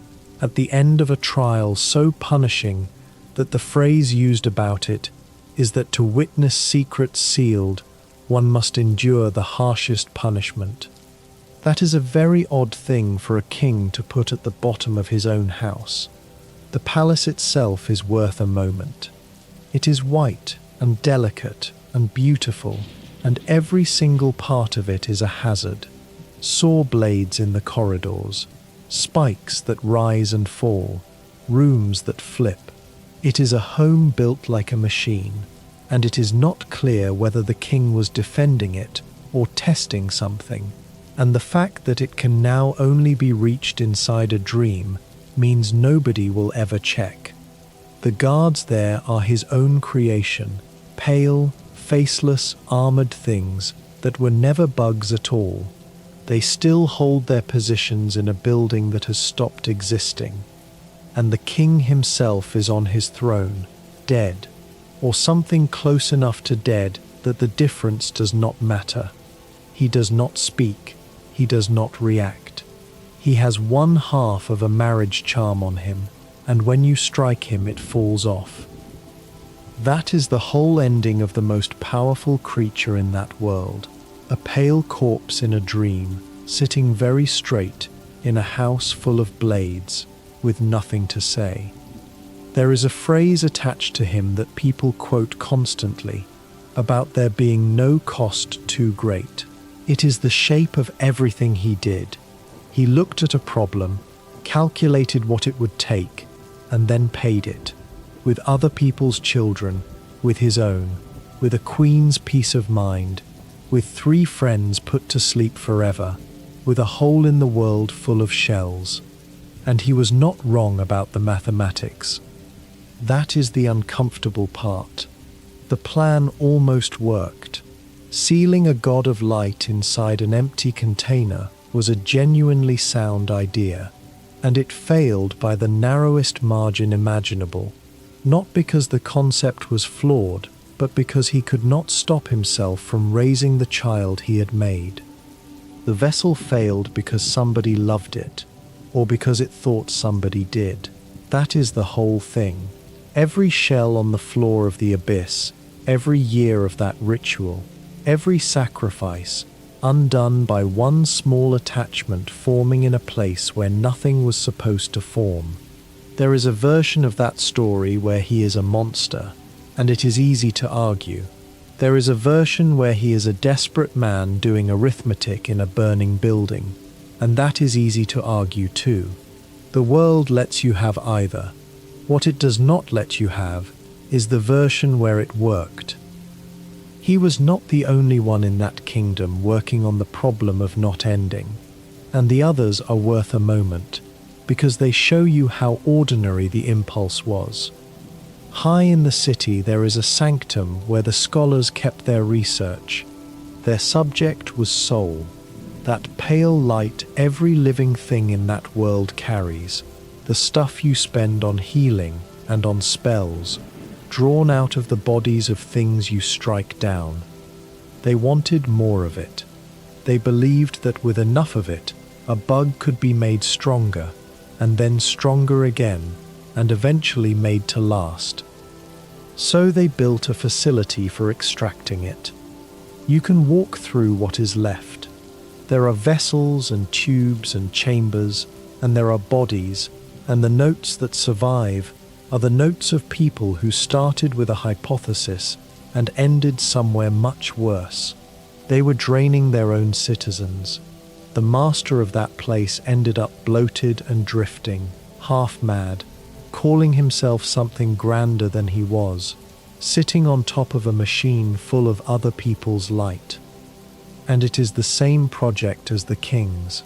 at the end of a trial so punishing that the phrase used about it is that to witness secrets sealed, one must endure the harshest punishment. That is a very odd thing for a king to put at the bottom of his own house. The palace itself is worth a moment. It is white and delicate and beautiful, and every single part of it is a hazard. Saw blades in the corridors, spikes that rise and fall, rooms that flip. It is a home built like a machine, and it is not clear whether the king was defending it or testing something, and the fact that it can now only be reached inside a dream means nobody will ever check. The guards there are his own creation, pale, faceless, armored things that were never bugs at all. They still hold their positions in a building that has stopped existing. And the king himself is on his throne, dead, or something close enough to dead that the difference does not matter. He does not speak. He does not react. He has one half of a marriage charm on him, and when you strike him it falls off. That is the whole ending of the most powerful creature in that world, a pale corpse in a dream, sitting very straight in a house full of blades, with nothing to say. There is a phrase attached to him that people quote constantly, about there being no cost too great. It is the shape of everything he did. He looked at a problem, calculated what it would take, and then paid it, with other people's children, with his own, with a queen's peace of mind, with 3 friends put to sleep forever, with a hole in the world full of shells. And he was not wrong about the mathematics. That is the uncomfortable part. The plan almost worked. Sealing a god of light inside an empty container was a genuinely sound idea, and it failed by the narrowest margin imaginable, not because the concept was flawed, but because he could not stop himself from raising the child he had made. The vessel failed because somebody loved it, or because it thought somebody did. That is the whole thing. Every shell on the floor of the abyss, every year of that ritual, every sacrifice, undone by one small attachment forming in a place where nothing was supposed to form. There is a version of that story where he is a monster, and it is easy to argue. There is a version where he is a desperate man doing arithmetic in a burning building, and that is easy to argue too. The world lets you have either. What it does not let you have is the version where it worked. He was not the only one in that kingdom working on the problem of not ending, and the others are worth a moment, because they show you how ordinary the impulse was. High in the city there is a sanctum where the scholars kept their research. Their subject was soul, that pale light every living thing in that world carries, the stuff you spend on healing and on spells, drawn out of the bodies of things you strike down. They wanted more of it. They believed that with enough of it, a bug could be made stronger, and then stronger again, and eventually made to last. So they built a facility for extracting it. You can walk through what is left. There are vessels and tubes and chambers, and there are bodies, and the notes that survive are the notes of people who started with a hypothesis and ended somewhere much worse. They were draining their own citizens. The master of that place ended up bloated and drifting, half mad, calling himself something grander than he was, sitting on top of a machine full of other people's light. And it is the same project as the king's,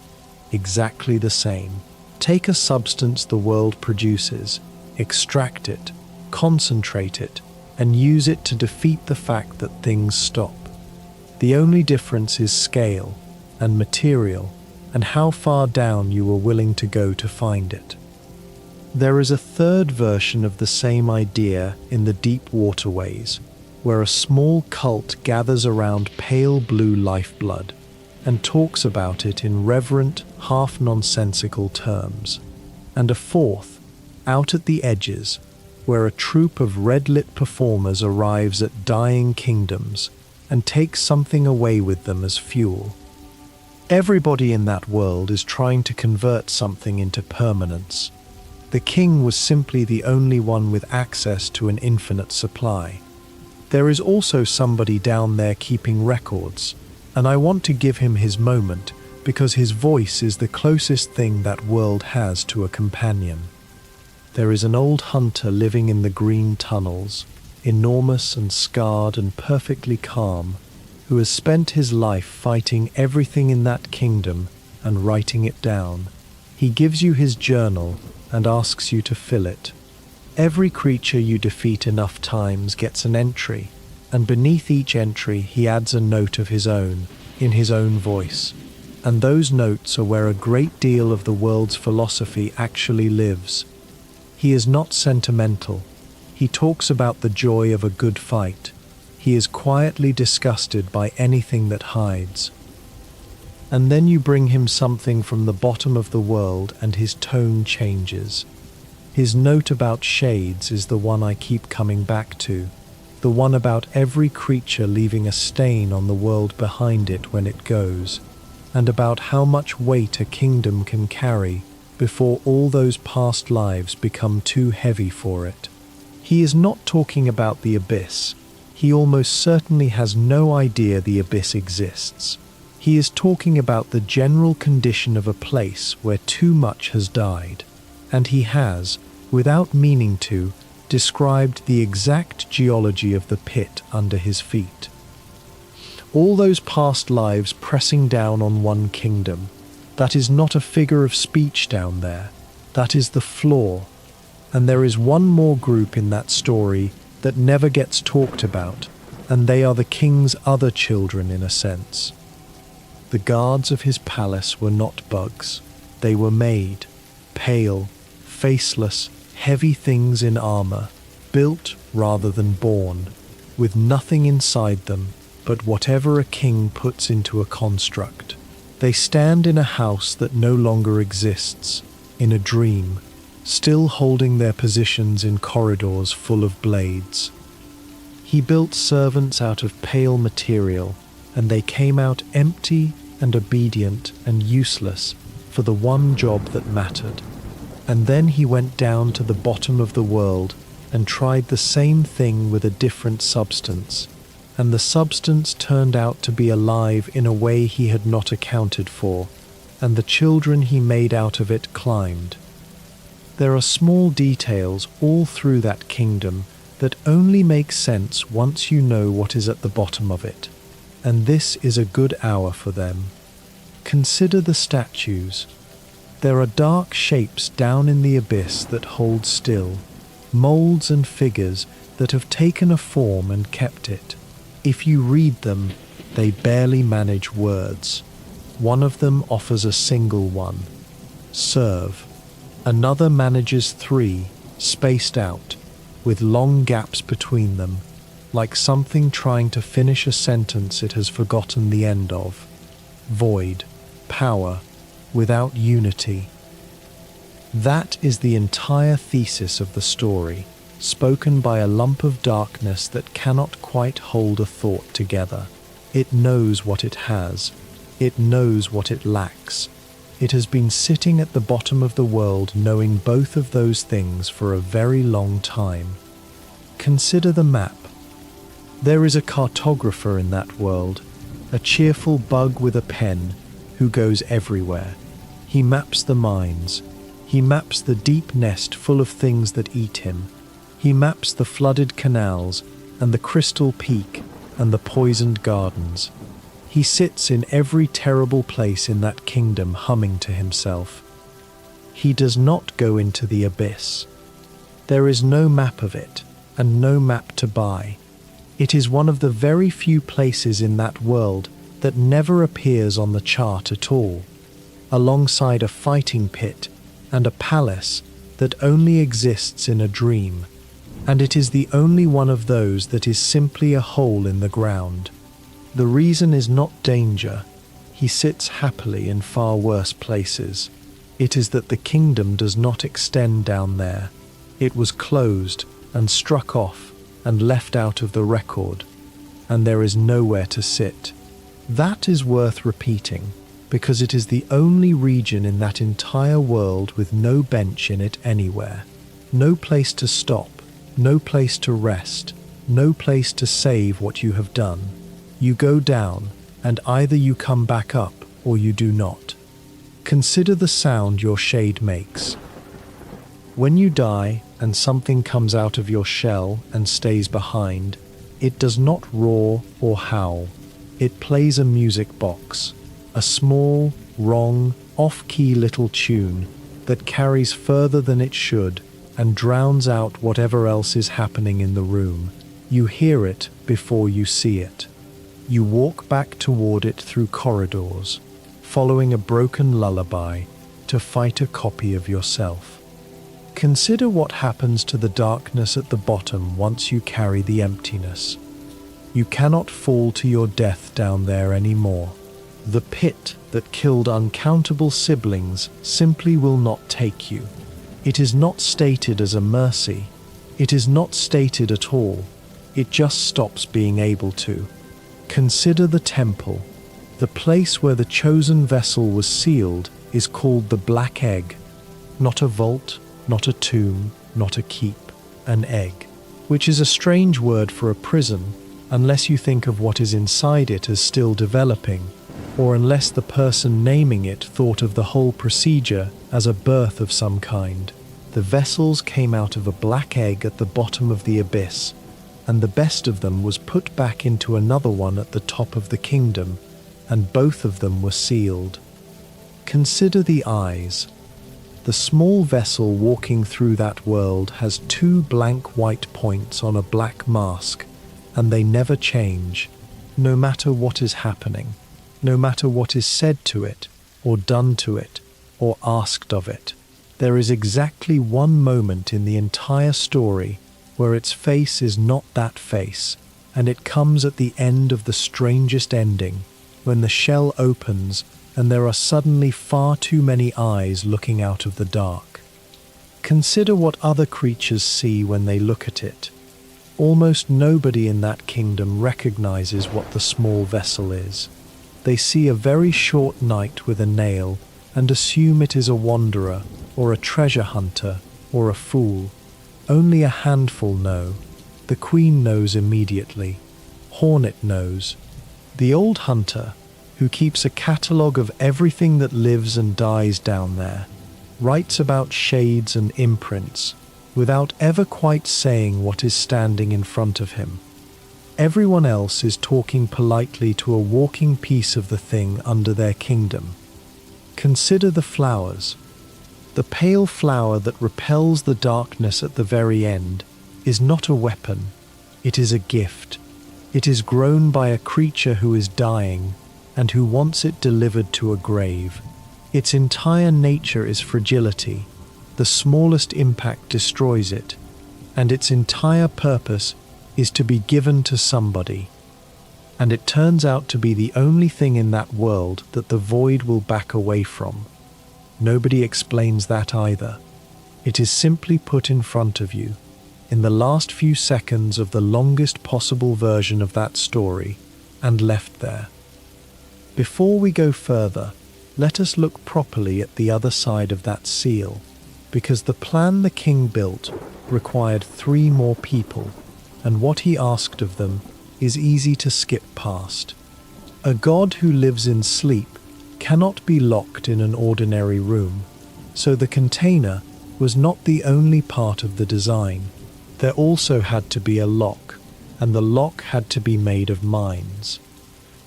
exactly the same. Take a substance the world produces, extract it, concentrate it, and use it to defeat the fact that things stop. The only difference is scale and material, and how far down you are willing to go to find it. There is a third version of the same idea in the deep waterways, where a small cult gathers around pale blue lifeblood and talks about it in reverent, half-nonsensical terms, and a fourth, out at the edges, where a troupe of red-lit performers arrives at dying kingdoms and takes something away with them as fuel. Everybody in that world is trying to convert something into permanence. The king was simply the only one with access to an infinite supply. There is also somebody down there keeping records, and I want to give him his moment because his voice is the closest thing that world has to a companion. There is an old hunter living in the green tunnels, enormous and scarred and perfectly calm, who has spent his life fighting everything in that kingdom and writing it down. He gives you his journal and asks you to fill it. Every creature you defeat enough times gets an entry, and beneath each entry he adds a note of his own, in his own voice. And those notes are where a great deal of the world's philosophy actually lives. He is not sentimental. He talks about the joy of a good fight. He is quietly disgusted by anything that hides. And then you bring him something from the bottom of the world and his tone changes. His note about shades is the one I keep coming back to, the one about every creature leaving a stain on the world behind it when it goes, and about how much weight a kingdom can carry before all those past lives become too heavy for it. He is not talking about the abyss. He almost certainly has no idea the abyss exists. He is talking about the general condition of a place where too much has died, and he has, without meaning to, described the exact geology of the pit under his feet. All those past lives pressing down on one kingdom, that is not a figure of speech down there, that is the floor. And there is one more group in that story that never gets talked about, and they are the king's other children in a sense. The guards of his palace were not bugs. They were made, pale, faceless, heavy things in armor, built rather than born, with nothing inside them but whatever a king puts into a construct. They stand in a house that no longer exists, in a dream, still holding their positions in corridors full of blades. He built servants out of pale material, and they came out empty and obedient and useless for the one job that mattered. And then he went down to the bottom of the world and tried the same thing with a different substance, and the substance turned out to be alive in a way he had not accounted for, and the children he made out of it climbed. There are small details all through that kingdom that only make sense once you know what is at the bottom of it, and this is a good hour for them. Consider the statues. There are dark shapes down in the abyss that hold still, molds and figures that have taken a form and kept it. If you read them, they barely manage words. One of them offers a single one, serve. Another manages 3, spaced out, with long gaps between them, like something trying to finish a sentence it has forgotten the end of. Void, power, without unity. That is the entire thesis of the story, spoken by a lump of darkness that cannot quite hold a thought together. It knows what it has. It knows what it lacks. It has been sitting at the bottom of the world knowing both of those things for a very long time. Consider the map. There is a cartographer in that world, a cheerful bug with a pen who goes everywhere. He maps the mines. He maps the deep nest full of things that eat him. He maps the flooded canals and the crystal peak and the poisoned gardens. He sits in every terrible place in that kingdom humming to himself. He does not go into the abyss. There is no map of it, and no map to buy. It is one of the very few places in that world that never appears on the chart at all, alongside a fighting pit and a palace that only exists in a dream, and it is the only one of those that is simply a hole in the ground. The reason is not danger. He sits happily in far worse places. It is that the kingdom does not extend down there. It was closed and struck off and left out of the record, and there is nowhere to sit. That is worth repeating, because it is the only region in that entire world with no bench in it anywhere. No place to stop, no place to rest, no place to save what you have done. You go down, and either you come back up or you do not. Consider the sound your shade makes. When you die and something comes out of your shell and stays behind, it does not roar or howl. It plays a music box, a small, wrong, off-key little tune that carries further than it should and drowns out whatever else is happening in the room. You hear it before you see it. You walk back toward it through corridors, following a broken lullaby to fight a copy of yourself. Consider what happens to the darkness at the bottom once you carry the emptiness. You cannot fall to your death down there anymore. The pit that killed uncountable siblings simply will not take you. It is not stated as a mercy. It is not stated at all. It just stops being able to. Consider the temple. The place where the chosen vessel was sealed is called the Black Egg. Not a vault, not a tomb, not a keep, an egg, which is a strange word for a prison, unless you think of what is inside it as still developing, or unless the person naming it thought of the whole procedure as a birth of some kind. The vessels came out of a black egg at the bottom of the abyss, and the best of them was put back into another one at the top of the kingdom, and both of them were sealed. Consider the eyes. The small vessel walking through that world has 2 blank white points on a black mask, and they never change, no matter what is happening, no matter what is said to it, or done to it, or asked of it. There is exactly one moment in the entire story where its face is not that face, and it comes at the end of the strangest ending, when the shell opens and there are suddenly far too many eyes looking out of the dark. Consider what other creatures see when they look at it. Almost nobody in that kingdom recognizes what the small vessel is. They see a very short knight with a nail and assume it is a wanderer, or a treasure hunter, or a fool. Only a handful know. The queen knows immediately. Hornet knows. The old hunter, who keeps a catalogue of everything that lives and dies down there, writes about shades and imprints, without ever quite saying what is standing in front of him. Everyone else is talking politely to a walking piece of the thing under their kingdom. Consider the flowers. The pale flower that repels the darkness at the very end is not a weapon, it is a gift. It is grown by a creature who is dying and who wants it delivered to a grave. Its entire nature is fragility. The smallest impact destroys it, and its entire purpose is to be given to somebody. And it turns out to be the only thing in that world that the void will back away from. Nobody explains that either. It is simply put in front of you, in the last few seconds of the longest possible version of that story, and left there. Before we go further, let us look properly at the other side of that seal, because the plan the king built required 3 more people, and what he asked of them is easy to skip past. A god who lives in sleep cannot be locked in an ordinary room, so the container was not the only part of the design. There also had to be a lock, and the lock had to be made of mines.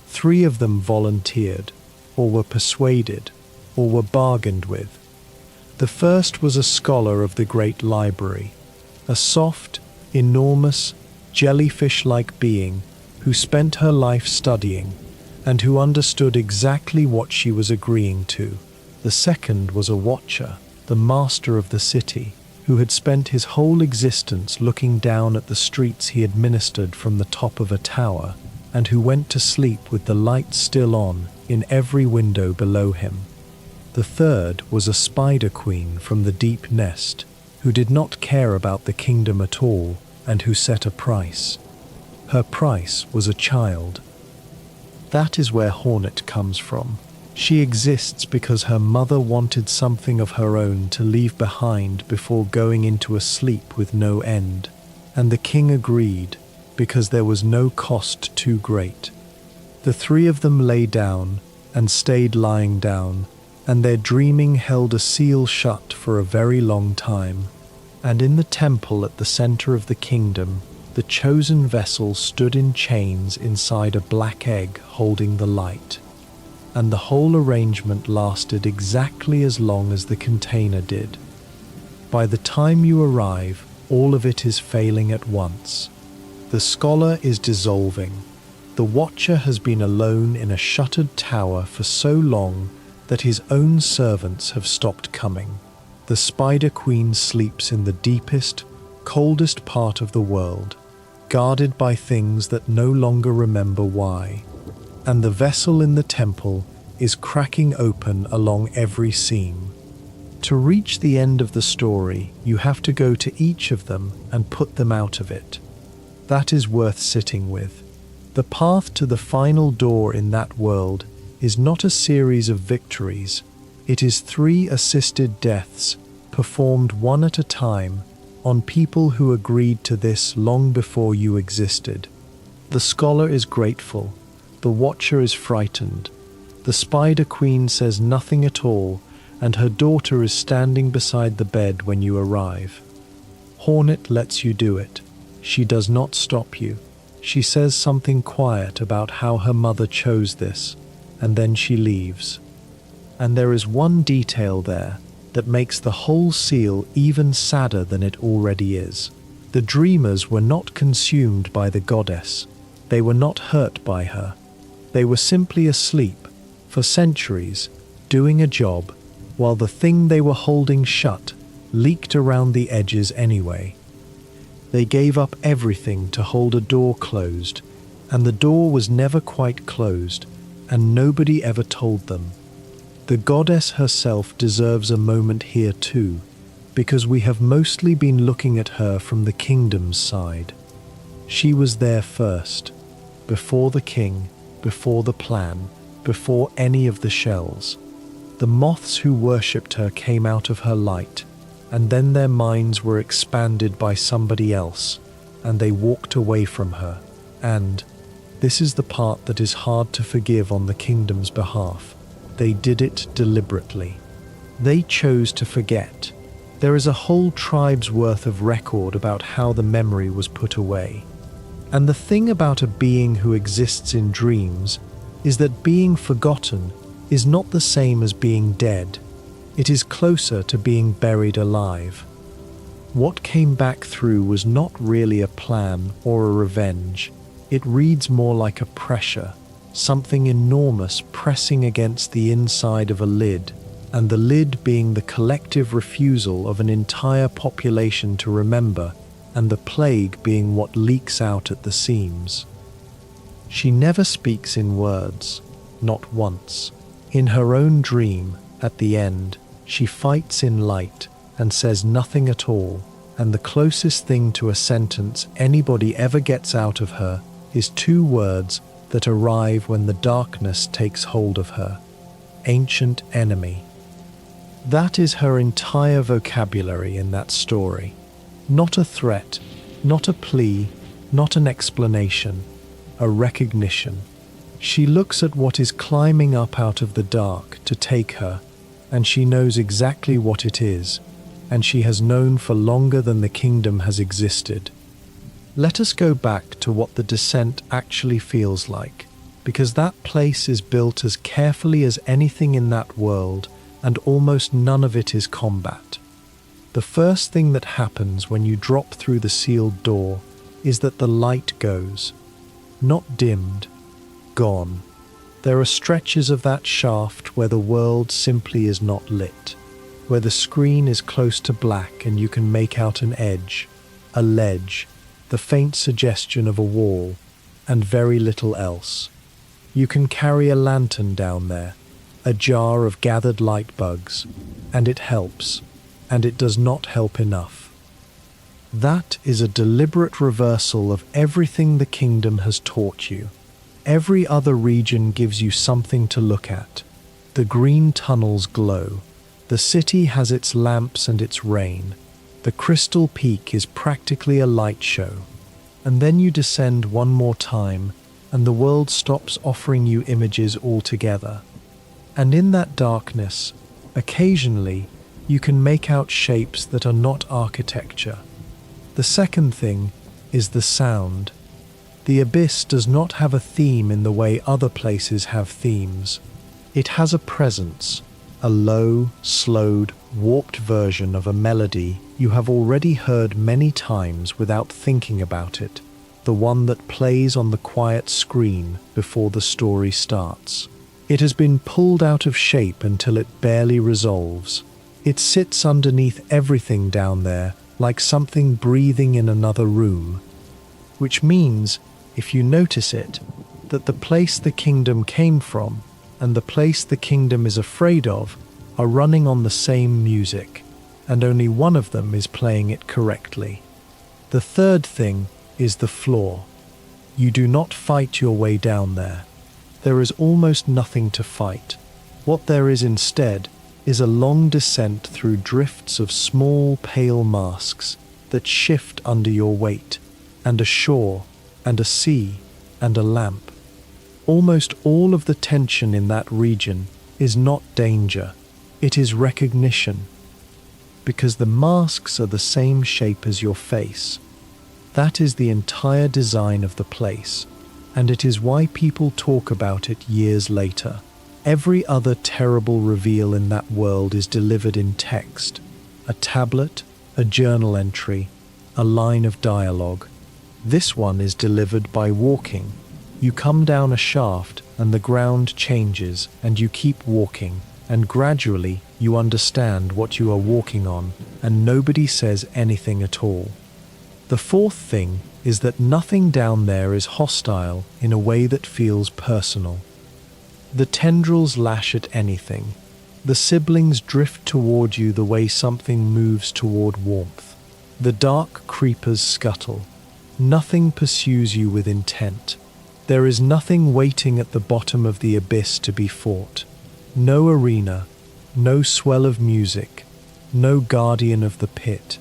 3 of them volunteered, or were persuaded, or were bargained with. The first was a scholar of the great library, a soft, enormous, jellyfish-like being who spent her life studying, and who understood exactly what she was agreeing to. The second was a watcher, the master of the city, who had spent his whole existence looking down at the streets he administered from the top of a tower, and who went to sleep with the light still on in every window below him. The third was a spider queen from the deep nest, who did not care about the kingdom at all, and who set a price. Her price was a child. That is where Hornet comes from. She exists because her mother wanted something of her own to leave behind before going into a sleep with no end, and the king agreed because there was no cost too great. The 3 of them lay down and stayed lying down, and their dreaming held a seal shut for a very long time. And in the temple at the center of the kingdom, the chosen vessel stood in chains inside a black egg holding the light. And the whole arrangement lasted exactly as long as the container did. By the time you arrive, all of it is failing at once. The scholar is dissolving. The watcher has been alone in a shuttered tower for so long that his own servants have stopped coming. The Spider Queen sleeps in the deepest, coldest part of the world, guarded by things that no longer remember why. And the vessel in the temple is cracking open along every seam. To reach the end of the story, you have to go to each of them and put them out of it. That is worth sitting with. The path to the final door in that world is not a series of victories. It is 3 assisted deaths, performed one at a time, on people who agreed to this long before you existed. The scholar is grateful. The watcher is frightened. The Spider Queen says nothing at all, and her daughter is standing beside the bed when you arrive. Hornet lets you do it. She does not stop you. She says something quiet about how her mother chose this, and then she leaves. And there is one detail there that makes the whole seal even sadder than it already is. The dreamers were not consumed by the goddess. They were not hurt by her. They were simply asleep, for centuries, doing a job, while the thing they were holding shut leaked around the edges anyway. They gave up everything to hold a door closed, and the door was never quite closed, and nobody ever told them. The goddess herself deserves a moment here too, because we have mostly been looking at her from the kingdom's side. She was there first, before the king, before the plan, before any of the shells. The moths who worshipped her came out of her light, and then their minds were expanded by somebody else, and they walked away from her, and This is the part that is hard to forgive on the kingdom's behalf. They did it deliberately. They chose to forget. There is a whole tribe's worth of record about how the memory was put away. And the thing about a being who exists in dreams is that being forgotten is not the same as being dead. It is closer to being buried alive. What came back through was not really a plan or a revenge. It reads more like a pressure, something enormous pressing against the inside of a lid, and the lid being the collective refusal of an entire population to remember, and the plague being what leaks out at the seams. She never speaks in words, not once. In her own dream, at the end, she fights in light and says nothing at all, and the closest thing to a sentence anybody ever gets out of her is two words that arrive when the darkness takes hold of her: ancient enemy. That is her entire vocabulary in that story. Not a threat, not a plea, not an explanation, a recognition. She looks at what is climbing up out of the dark to take her, and she knows exactly what it is, and she has known for longer than the kingdom has existed. Let us go back to what the descent actually feels like, because that place is built as carefully as anything in that world, and almost none of it is combat. The first thing that happens when you drop through the sealed door is that the light goes. Not dimmed, gone. There are stretches of that shaft where the world simply is not lit, where the screen is close to black and you can make out an edge, a ledge, the faint suggestion of a wall, and very little else. You can carry a lantern down there, a jar of gathered light bugs, and it helps, and it does not help enough. That is a deliberate reversal of everything the kingdom has taught you. Every other region gives you something to look at. The green tunnels glow. The city has its lamps and its rain. The crystal peak is practically a light show. And then you descend one more time, and the world stops offering you images altogether. And in that darkness, occasionally, you can make out shapes that are not architecture. The second thing is the sound. The abyss does not have a theme in the way other places have themes. It has a presence, a low, slowed, warped version of a melody you have already heard many times without thinking about it, the one that plays on the quiet screen before the story starts. It has been pulled out of shape until it barely resolves. It sits underneath everything down there, like something breathing in another room. Which means, if you notice it, that the place the kingdom came from and the place the kingdom is afraid of are running on the same music, and only one of them is playing it correctly. The third thing is the floor. You do not fight your way down there. There is almost nothing to fight. What there is instead is a long descent through drifts of small, pale masks that shift under your weight, and a shore, and a sea, and a lamp. Almost all of the tension in that region is not danger, it is recognition, because the masks are the same shape as your face. That is the entire design of the place, and it is why people talk about it years later. Every other terrible reveal in that world is delivered in text, a tablet, a journal entry, a line of dialogue. This one is delivered by walking. You come down a shaft and the ground changes and you keep walking, and gradually you understand what you are walking on, and nobody says anything at all. The fourth thing is that nothing down there is hostile in a way that feels personal. The tendrils lash at anything. The siblings drift toward you the way something moves toward warmth. The dark creepers scuttle. Nothing pursues you with intent. There is nothing waiting at the bottom of the abyss to be fought. No arena, no swell of music, no guardian of the pit.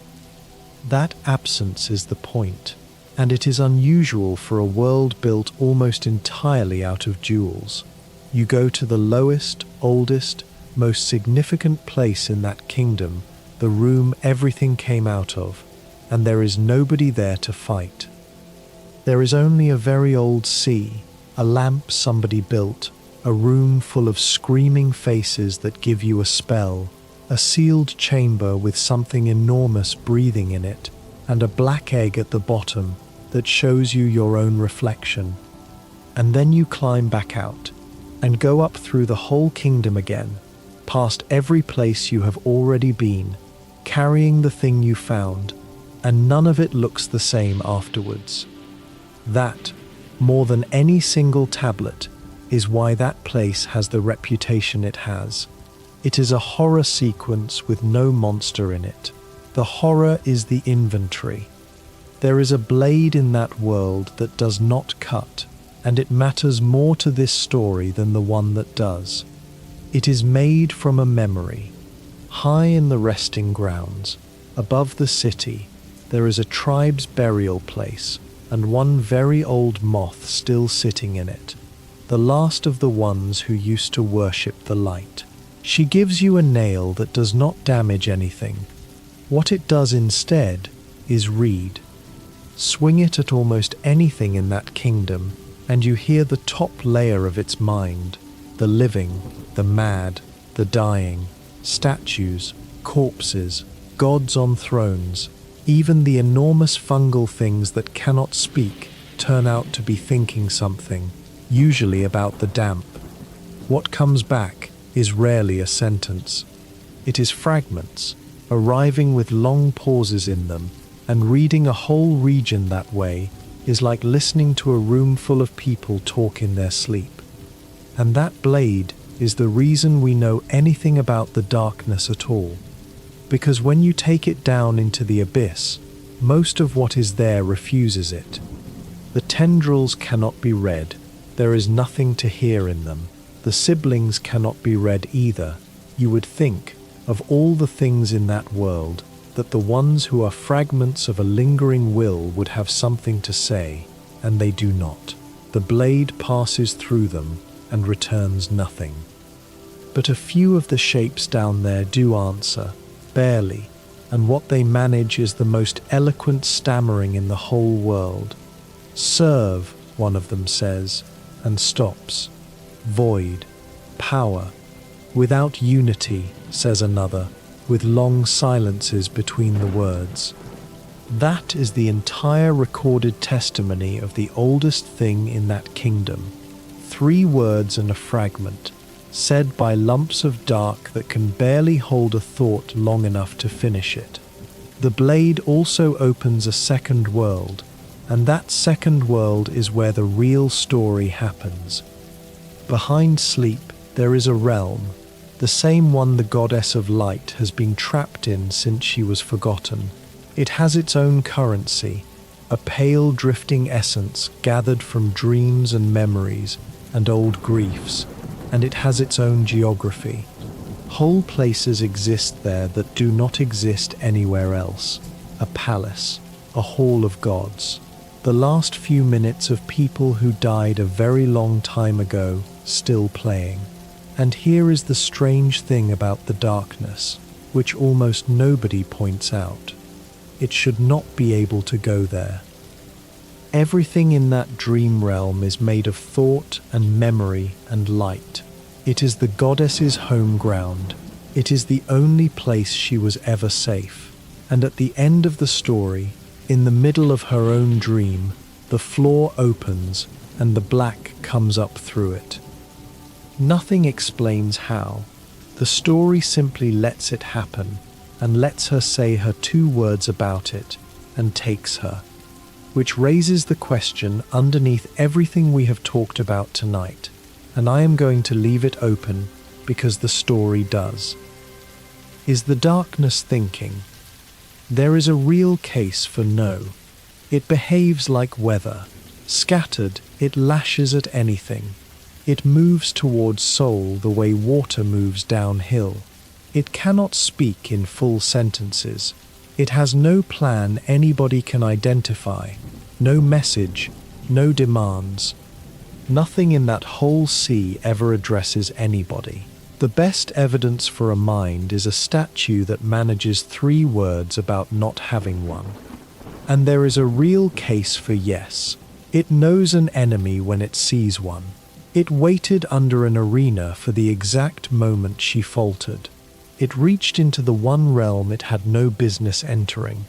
That absence is the point. and it is unusual for a world built almost entirely out of jewels. You go to the lowest, oldest, most significant place in that kingdom, the room everything came out of, and there is nobody there to fight. There is only a very old sea, a lamp somebody built, a room full of screaming faces that give you a spell, a sealed chamber with something enormous breathing in it, and a black egg at the bottom that shows you your own reflection. And then you climb back out and go up through the whole kingdom again, past every place you have already been, carrying the thing you found, and none of it looks the same afterwards. That, more than any single tablet, is why that place has the reputation it has. It is a horror sequence with no monster in it. The horror is the inventory. There is a blade in that world that does not cut, and it matters more to this story than the one that does. It is made from a memory. High in the resting grounds, above the city, there is a tribe's burial place, and one very old moth still sitting in it, the last of the ones who used to worship the light. She gives you a nail that does not damage anything. What it does instead is read. Swing it at almost anything in that kingdom, and you hear the top layer of its mind, the living, the mad, the dying, statues, corpses, gods on thrones, even the enormous fungal things that cannot speak turn out to be thinking something, usually about the damp. What comes back is rarely a sentence. It is fragments, arriving with long pauses in them, and reading a whole region that way is like listening to a room full of people talk in their sleep. And that blade is the reason we know anything about the darkness at all. Because when you take it down into the abyss, most of what is there refuses it. The tendrils cannot be read. There is nothing to hear in them. The siblings cannot be read either. You would think, of all the things in that world, that the ones who are fragments of a lingering will would have something to say, and they do not. The blade passes through them and returns nothing. But a few of the shapes down there do answer, barely, and what they manage is the most eloquent stammering in the whole world. Serve, one of them says, and stops. Void, power. Without unity, says another, with long silences between the words. That is the entire recorded testimony of the oldest thing in that kingdom. 3 words and a fragment, said by lumps of dark that can barely hold a thought long enough to finish it. The blade also opens a second world, and that second world is where the real story happens. Behind sleep, there is a realm, the same one the goddess of light has been trapped in since she was forgotten. It has its own currency, a pale drifting essence gathered from dreams and memories and old griefs, and it has its own geography. Whole places exist there that do not exist anywhere else. A palace, a hall of gods. The last few minutes of people who died a very long time ago still playing. And here is the strange thing about the darkness, which almost nobody points out. It should not be able to go there. Everything in that dream realm is made of thought and memory and light. It is the goddess's home ground. It is the only place she was ever safe. And at the end of the story, in the middle of her own dream, the floor opens and the black comes up through it. Nothing explains how. The story simply lets it happen and lets her say her 2 words about it and takes her. Which raises the question underneath everything we have talked about tonight, and I am going to leave it open because the story does. Is the darkness thinking? There is a real case for no. It behaves like weather. Scattered, it lashes at anything. It moves towards soul the way water moves downhill. It cannot speak in full sentences. It has no plan anybody can identify, No message, no demands. Nothing in that whole sea ever addresses anybody. The best evidence for a mind is a statue that manages 3 words about not having one. And there is a real case for yes. It knows an enemy when it sees one. It waited under an arena for the exact moment she faltered. It reached into the one realm it had no business entering,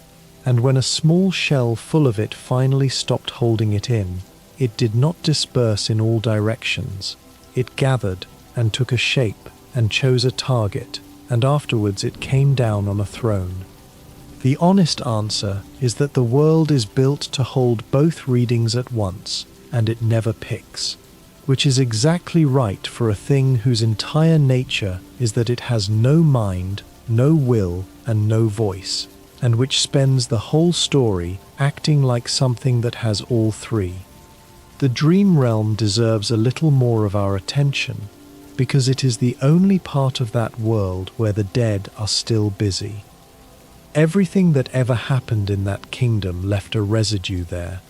and when a small shell full of it finally stopped holding it in, it did not disperse in all directions. It gathered and took a shape and chose a target, and afterwards it came down on a throne. The honest answer is that the world is built to hold both readings at once, and it never picks, which is exactly right for a thing whose entire nature is that it has no mind, no will, and no voice, and which spends the whole story acting like something that has all 3. The dream realm deserves a little more of our attention, because it is the only part of that world where the dead are still busy. Everything that ever happened in that kingdom left a residue there.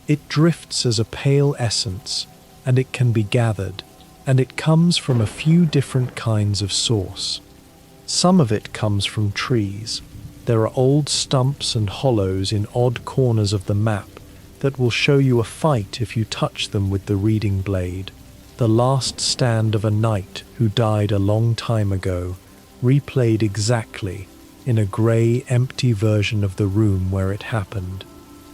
It drifts as a pale essence, and it can be gathered, and it comes from a few different kinds of source. Some of it comes from trees. There are old stumps and hollows in odd corners of the map that will show you a fight if you touch them with the reading blade. The last stand of a knight who died a long time ago, replayed exactly in a grey, empty version of the room where it happened.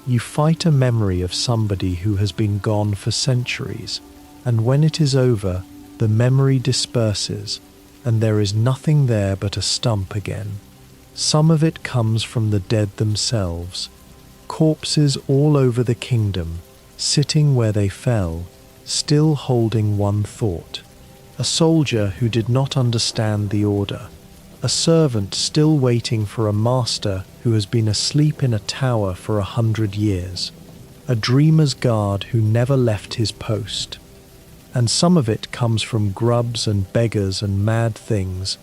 You fight a memory of somebody who has been gone for centuries, and when it is over, the memory disperses, and there is nothing there but a stump again. Some of it comes from the dead themselves, corpses all over the kingdom, sitting where they fell, still holding one thought. A soldier who did not understand the order. A servant still waiting for a master who has been asleep in a tower for 100 years. A dreamer's guard who never left his post. And some of it comes from grubs and beggars and mad things,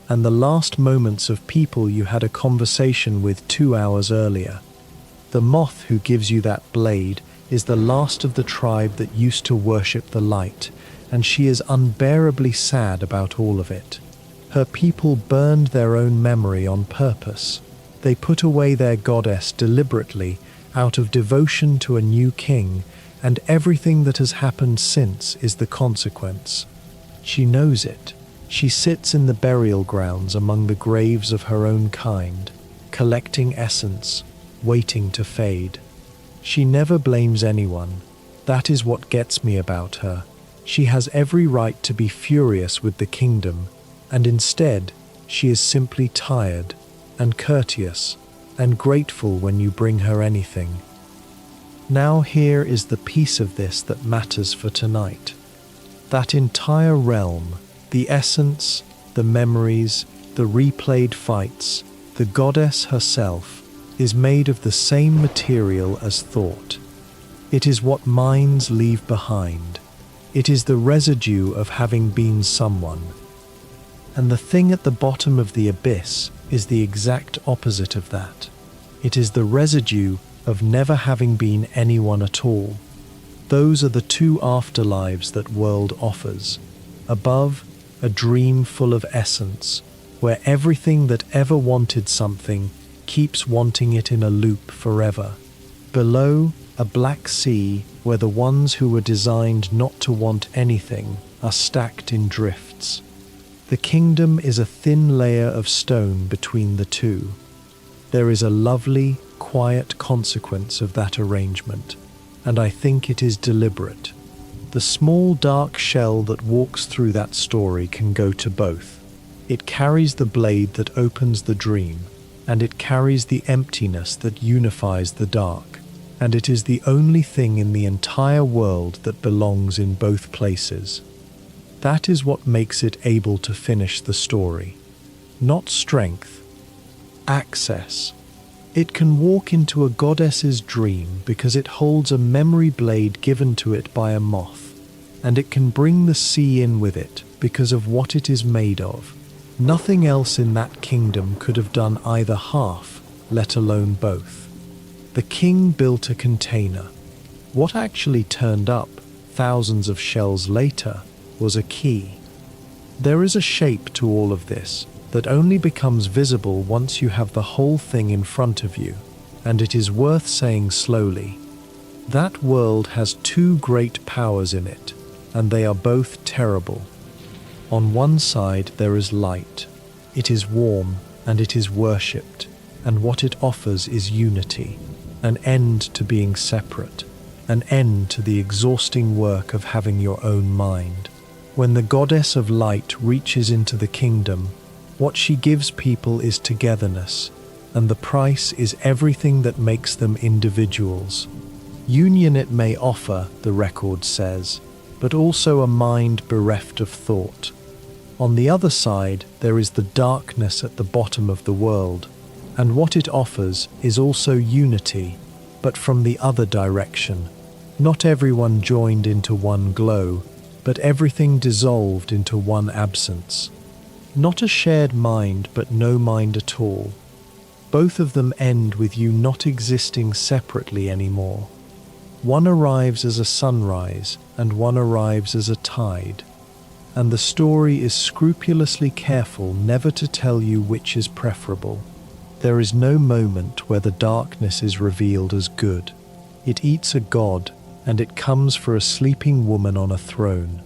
and the last moments of people you had a conversation with 2 hours earlier. The moth who gives you that blade is the last of the tribe that used to worship the light, and she is unbearably sad about all of it. Her people burned their own memory on purpose. They put away their goddess deliberately out of devotion to a new king, and everything that has happened since is the consequence. She knows it. She sits in the burial grounds among the graves of her own kind, collecting essence, waiting to fade. She never blames anyone. That is what gets me about her. She has every right to be furious with the kingdom, and instead she is simply tired and courteous and grateful when you bring her anything. Now here is the piece of this that matters for tonight. That entire realm, the essence, the memories, the replayed fights, the goddess herself, is made of the same material as thought. It is what minds leave behind. It is the residue of having been someone. And the thing at the bottom of the abyss is the exact opposite of that. It is the residue of never having been anyone at all. Those are the 2 afterlives that world offers. Above, a dream full of essence, where everything that ever wanted something keeps wanting it in a loop forever. Below, a black sea where the ones who were designed not to want anything are stacked in drifts. The kingdom is a thin layer of stone between the 2. There is a lovely, quiet consequence of that arrangement, and I think it is deliberate. The small dark shell that walks through that story can go to both. It carries the blade that opens the dream, and it carries the emptiness that unifies the dark, and it is the only thing in the entire world that belongs in both places. That is what makes it able to finish the story. Not strength, access. It can walk into a goddess's dream because it holds a memory blade given to it by a moth, and it can bring the sea in with it because of what it is made of. Nothing else in that kingdom could have done either half, let alone both. The king built a container, What actually turned up thousands of shells later was a key. There is a shape to all of this that only becomes visible once you have the whole thing in front of you, and it is worth saying slowly. That world has two great powers in it, and they are both terrible. On one side there is light. It is warm and it is worshipped, and what it offers is unity, an end to being separate, an end to the exhausting work of having your own mind. When the goddess of light reaches into the kingdom, what she gives people is togetherness, and the price is everything that makes them individuals. Union it may offer, the record says, but also a mind bereft of thought. On the other side, there is the darkness at the bottom of the world, and what it offers is also unity, but from the other direction. Not everyone joined into one glow, but everything dissolved into one absence. Not a shared mind, but no mind at all. Both of them end with you not existing separately anymore. One arrives as a sunrise, and one arrives as a tide. And the story is scrupulously careful never to tell you which is preferable. There is no moment where the darkness is revealed as good. It eats a god, and it comes for a sleeping woman on a throne.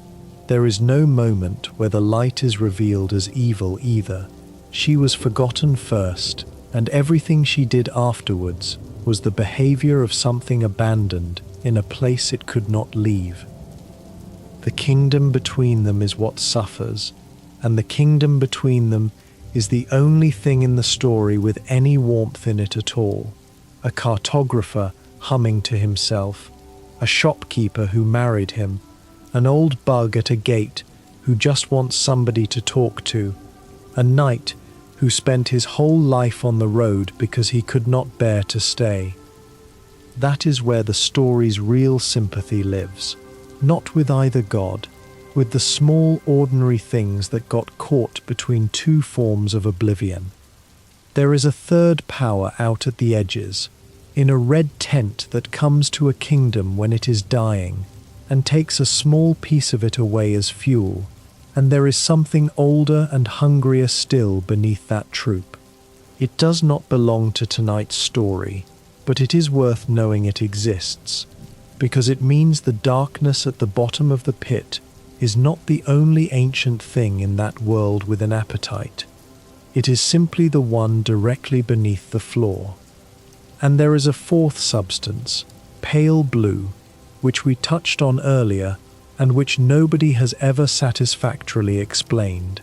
There is no moment where the light is revealed as evil either. She was forgotten first, and everything she did afterwards was the behavior of something abandoned in a place it could not leave. The kingdom between them is what suffers, and the kingdom between them is the only thing in the story with any warmth in it at all. A cartographer humming to himself, a shopkeeper who married him, an old bug at a gate who just wants somebody to talk to, a knight who spent his whole life on the road because he could not bear to stay. That is where the story's real sympathy lives, not with either god, with the small ordinary things that got caught between two forms of oblivion. There is a third power out at the edges, in a red tent that comes to a kingdom when it is dying, and takes a small piece of it away as fuel, and there is something older and hungrier still beneath that troop. It does not belong to tonight's story, but it is worth knowing it exists, because it means the darkness at the bottom of the pit is not the only ancient thing in that world with an appetite. It is simply the one directly beneath the floor. And there is a fourth substance, pale blue, which we touched on earlier and which nobody has ever satisfactorily explained.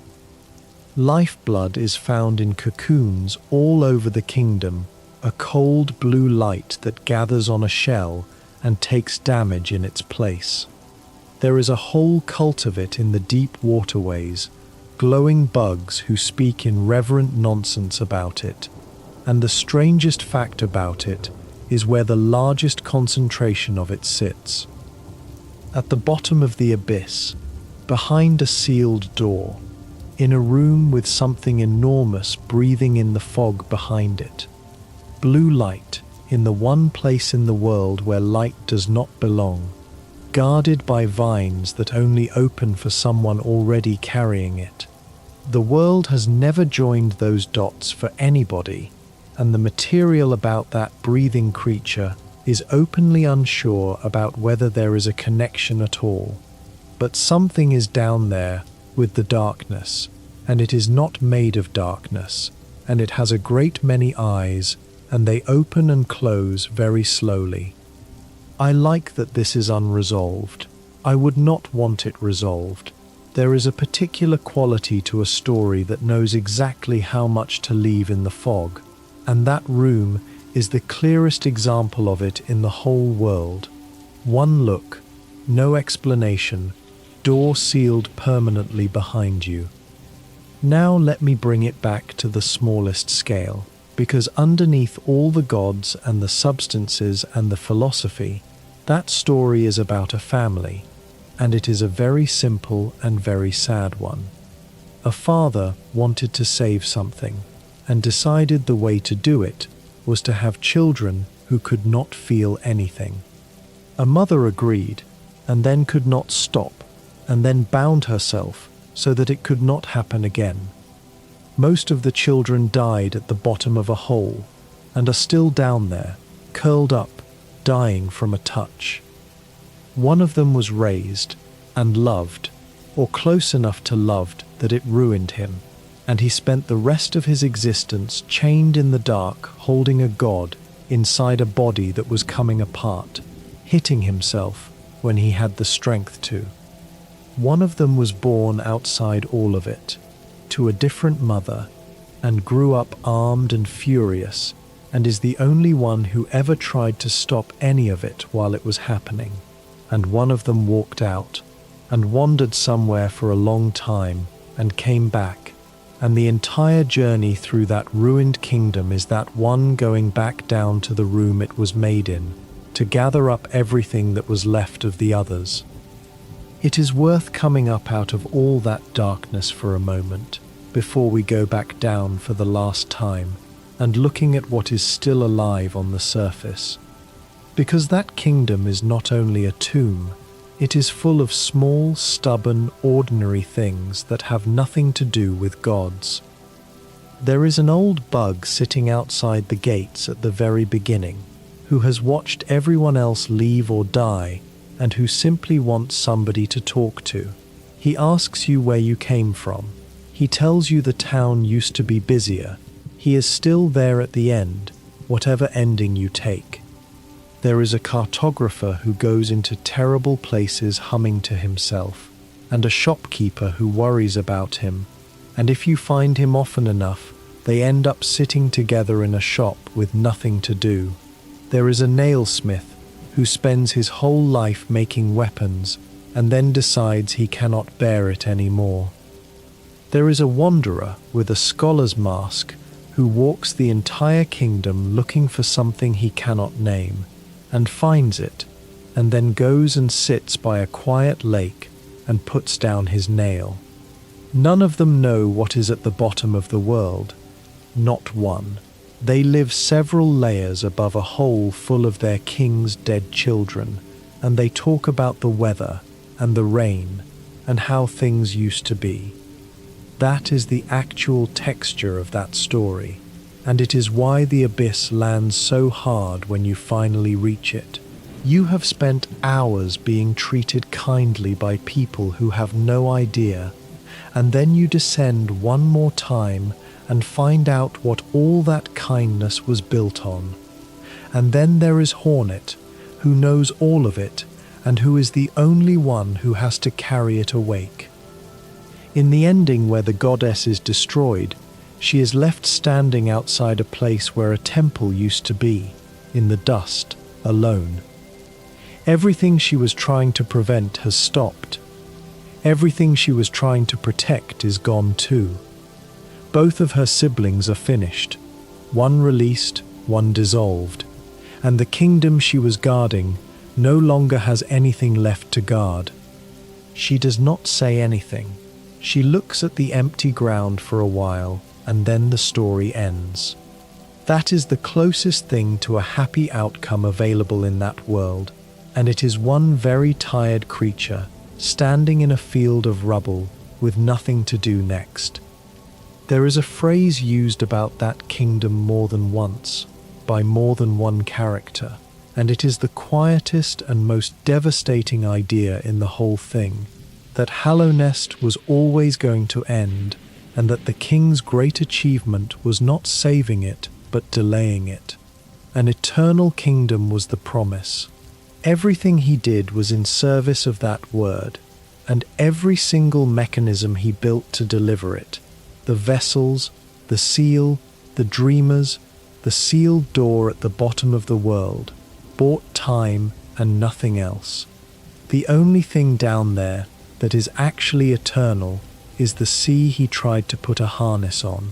Lifeblood is found in cocoons all over the kingdom, a cold blue light that gathers on a shell and takes damage in its place. There is a whole cult of it in the deep waterways, glowing bugs who speak in reverent nonsense about it, and the strangest fact about it is where the largest concentration of it sits. At the bottom of the abyss, behind a sealed door, in a room with something enormous breathing in the fog behind it. Blue light, in the one place in the world where light does not belong, guarded by vines that only open for someone already carrying it. The world has never joined those dots for anybody, and the material about that breathing creature is openly unsure about whether there is a connection at all. But something is down there with the darkness, and it is not made of darkness, and it has a great many eyes, and they open and close very slowly. I like that this is unresolved. I would not want it resolved. There is a particular quality to a story that knows exactly how much to leave in the fog, and that room is the clearest example of it in the whole world. One look, no explanation, door sealed permanently behind you. Now let me bring it back to the smallest scale, because underneath all the gods and the substances and the philosophy, that story is about a family, and it is a very simple and very sad one. A father wanted to save something, and decided the way to do it was to have children who could not feel anything. A mother agreed, and then could not stop, and then bound herself so that it could not happen again. Most of the children died at the bottom of a hole, and are still down there, curled up, dying from a touch. One of them was raised and loved, or close enough to loved that it ruined him, and he spent the rest of his existence chained in the dark, holding a god inside a body that was coming apart, hitting himself when he had the strength to. One of them was born outside all of it, to a different mother, and grew up armed and furious, and is the only one who ever tried to stop any of it while it was happening. And one of them walked out, and wandered somewhere for a long time, and came back, and the entire journey through that ruined kingdom is that one going back down to the room it was made in, to gather up everything that was left of the others. It is worth coming up out of all that darkness for a moment, before we go back down for the last time, and looking at what is still alive on the surface. Because that kingdom is not only a tomb, it is full of small, stubborn, ordinary things that have nothing to do with gods. There is an old bug sitting outside the gates at the very beginning, who has watched everyone else leave or die, and who simply wants somebody to talk to. He asks you where you came from. He tells you the town used to be busier. He is still there at the end, whatever ending you take. There is a cartographer who goes into terrible places humming to himself, and a shopkeeper who worries about him, and if you find him often enough, they end up sitting together in a shop with nothing to do. There is a nailsmith who spends his whole life making weapons, and then decides he cannot bear it anymore. There is a wanderer with a scholar's mask who walks the entire kingdom looking for something he cannot name, and finds it, and then goes and sits by a quiet lake and puts down his nail. None of them know what is at the bottom of the world. Not one. They live several layers above a hole full of their king's dead children, and they talk about the weather and the rain and how things used to be. That is the actual texture of that story, and it is why the abyss lands so hard when you finally reach it. You have spent hours being treated kindly by people who have no idea, and then you descend one more time and find out what all that kindness was built on. And then there is Hornet, who knows all of it, and who is the only one who has to carry it awake. In the ending where the goddess is destroyed, she is left standing outside a place where a temple used to be, in the dust, alone. Everything she was trying to prevent has stopped. Everything she was trying to protect is gone too. Both of her siblings are finished, one released, one dissolved, and the kingdom she was guarding no longer has anything left to guard. She does not say anything. She looks at the empty ground for a while, and then the story ends. That is the closest thing to a happy outcome available in that world, and it is one very tired creature standing in a field of rubble with nothing to do next. There is a phrase used about that kingdom more than once, by more than one character, and it is the quietest and most devastating idea in the whole thing, that Hallownest was always going to end, and that the king's great achievement was not saving it, but delaying it. An eternal kingdom was the promise. Everything he did was in service of that word, and every single mechanism he built to deliver it, the vessels, the seal, the dreamers, the sealed door at the bottom of the world, bought time and nothing else. The only thing down there that is actually eternal is the sea he tried to put a harness on.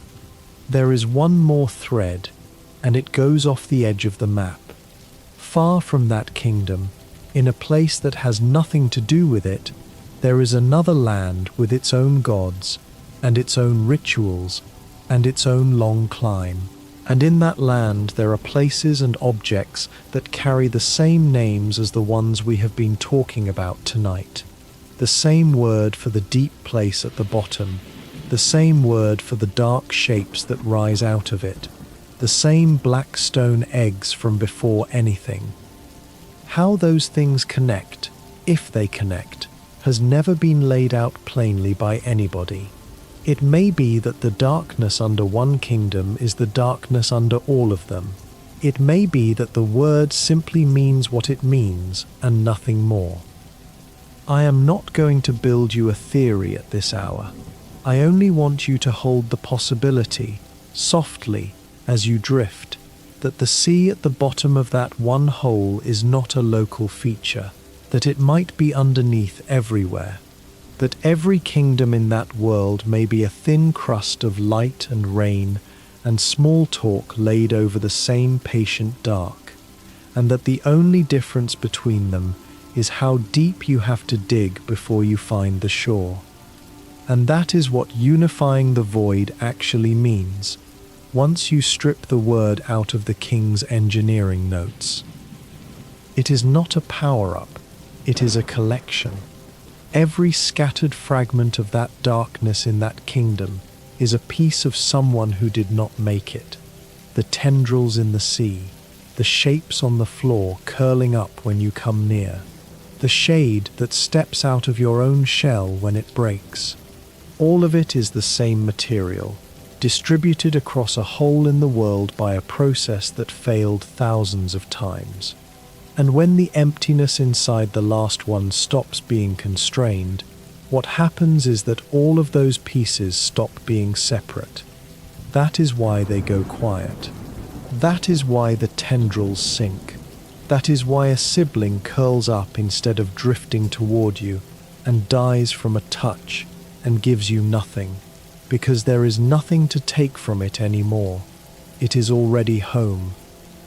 There is one more thread, and it goes off the edge of the map. Far from that kingdom, in a place that has nothing to do with it, there is another land with its own gods, and its own rituals, and its own long climb. And in that land there are places and objects that carry the same names as the ones we have been talking about tonight. The same word for the deep place at the bottom, the same word for the dark shapes that rise out of it, the same black stone eggs from before anything. How those things connect, if they connect, has never been laid out plainly by anybody. It may be that the darkness under one kingdom is the darkness under all of them. It may be that the word simply means what it means and nothing more. I am not going to build you a theory at this hour. I only want you to hold the possibility, softly, as you drift, that the sea at the bottom of that one hole is not a local feature, that it might be underneath everywhere, that every kingdom in that world may be a thin crust of light and rain and small talk laid over the same patient dark, and that the only difference between them is how deep you have to dig before you find the shore. And that is what unifying the void actually means, once you strip the word out of the king's engineering notes. It is not a power-up, it is a collection. Every scattered fragment of that darkness in that kingdom is a piece of someone who did not make it. The tendrils in the sea, the shapes on the floor curling up when you come near, the shade that steps out of your own shell when it breaks. All of it is the same material, distributed across a hole in the world by a process that failed thousands of times. And when the emptiness inside the last one stops being constrained, what happens is that all of those pieces stop being separate. That is why they go quiet. That is why the tendrils sink. That is why a sibling curls up instead of drifting toward you and dies from a touch and gives you nothing, because there is nothing to take from it anymore. It is already home.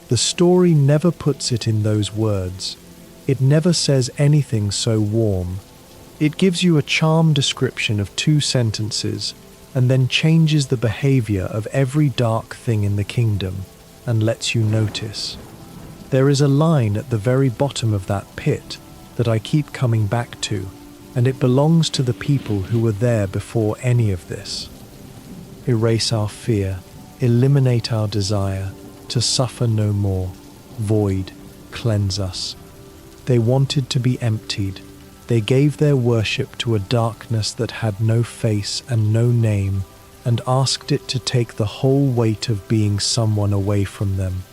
The story never puts it in those words. It never says anything so warm. It gives you a charm description of 2 sentences and then changes the behavior of every dark thing in the kingdom and lets you notice. There is a line at the very bottom of that pit that I keep coming back to, and it belongs to the people who were there before any of this. Erase our fear, eliminate our desire, to suffer no more. Void, cleanse us. They wanted to be emptied. They gave their worship to a darkness that had no face and no name, and asked it to take the whole weight of being someone away from them.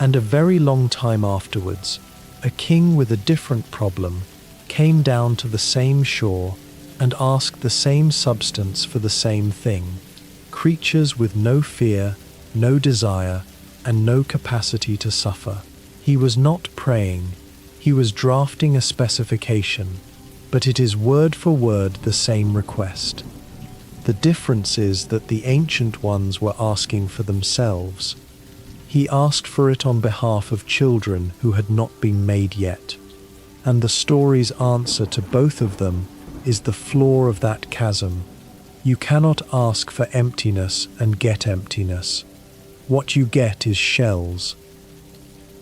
And a very long time afterwards, a king with a different problem came down to the same shore and asked the same substance for the same thing. Creatures with no fear, no desire, and no capacity to suffer. He was not praying, he was drafting a specification, but it is word for word the same request. The difference is that the ancient ones were asking for themselves. He asked for it on behalf of children who had not been made yet. And the story's answer to both of them is the floor of that chasm. You cannot ask for emptiness and get emptiness. What you get is shells.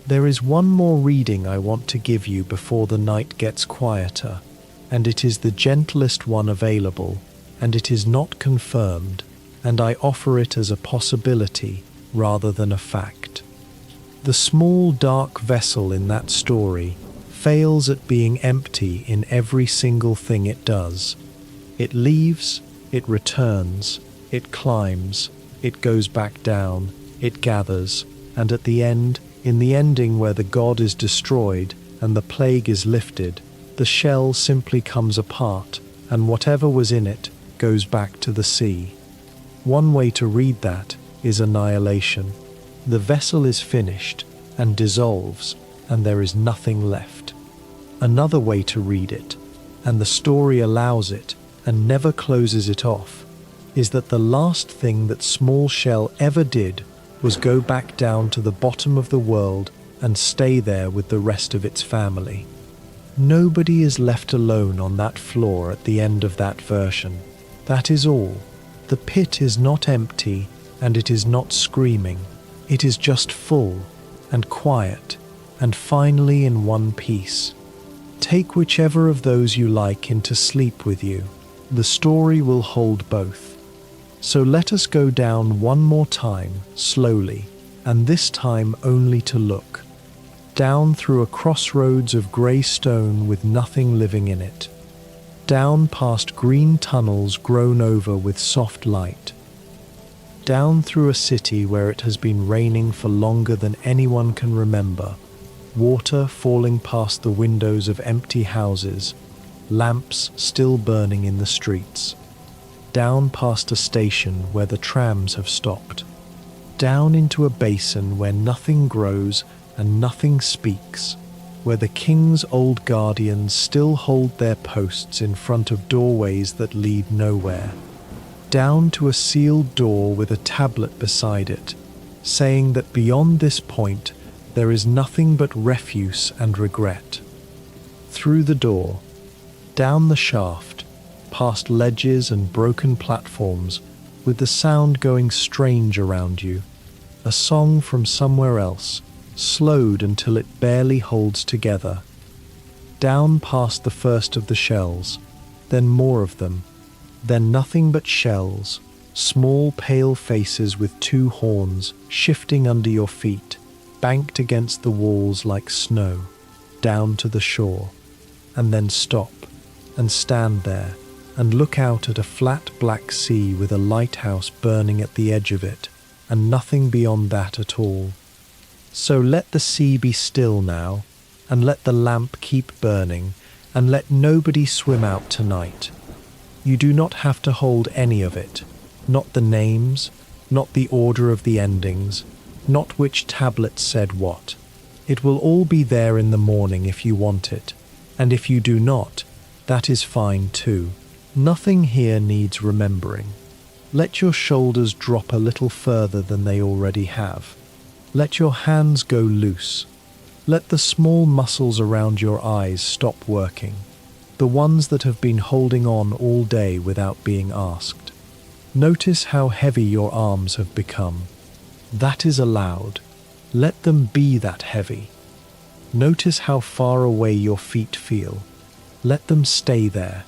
There is one more reading I want to give you before the night gets quieter, and it is the gentlest one available, and it is not confirmed, and I offer it as a possibility rather than a fact. The small dark vessel in that story fails at being empty in every single thing it does. It leaves, it returns, it climbs, it goes back down, it gathers, and at the end, in the ending where the god is destroyed and the plague is lifted, the shell simply comes apart, and whatever was in it goes back to the sea. One way to read that is annihilation. The vessel is finished and dissolves, and there is nothing left. Another way to read it, and the story allows it and never closes it off, is that the last thing that Small Shell ever did was go back down to the bottom of the world and stay there with the rest of its family. Nobody is left alone on that floor at the end of that version. That is all. The pit is not empty, and it is not screaming. It is just full and quiet and finally in one piece. Take whichever of those you like into sleep with you. The story will hold both. So let us go down one more time, slowly, and this time only to look. Down through a crossroads of grey stone with nothing living in it. Down past green tunnels grown over with soft light. Down through a city where it has been raining for longer than anyone can remember. Water falling past the windows of empty houses. Lamps still burning in the streets. Down past a station where the trams have stopped. Down into a basin where nothing grows and nothing speaks, where the king's old guardians still hold their posts in front of doorways that lead nowhere. Down to a sealed door with a tablet beside it, saying that beyond this point there is nothing but refuse and regret. Through the door, down the shaft, past ledges and broken platforms, with the sound going strange around you, a song from somewhere else, slowed until it barely holds together. Down past the first of the shells, then more of them, then nothing but shells, small pale faces with two horns shifting under your feet, banked against the walls like snow, down to the shore, and then stop and stand there and look out at a flat black sea with a lighthouse burning at the edge of it, and nothing beyond that at all. So let the sea be still now, and let the lamp keep burning, and let nobody swim out tonight. You do not have to hold any of it, not the names, not the order of the endings, not which tablet said what. It will all be there in the morning if you want it, and if you do not, that is fine too. Nothing here needs remembering. Let your shoulders drop a little further than they already have. Let your hands go loose. Let the small muscles around your eyes stop working, the ones that have been holding on all day without being asked. Notice how heavy your arms have become. That is allowed. Let them be that heavy. Notice how far away your feet feel. Let them stay there.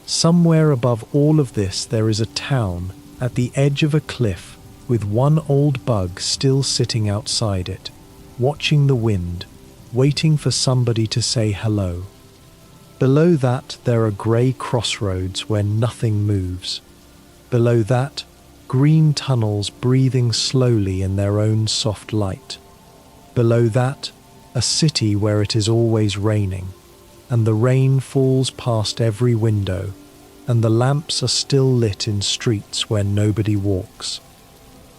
Somewhere above all of this there is a town at the edge of a cliff with one old bug still sitting outside it, watching the wind, waiting for somebody to say hello. Below that there are grey crossroads where nothing moves. Below that, green tunnels breathing slowly in their own soft light. Below that, a city where it is always raining, and the rain falls past every window, and the lamps are still lit in streets where nobody walks.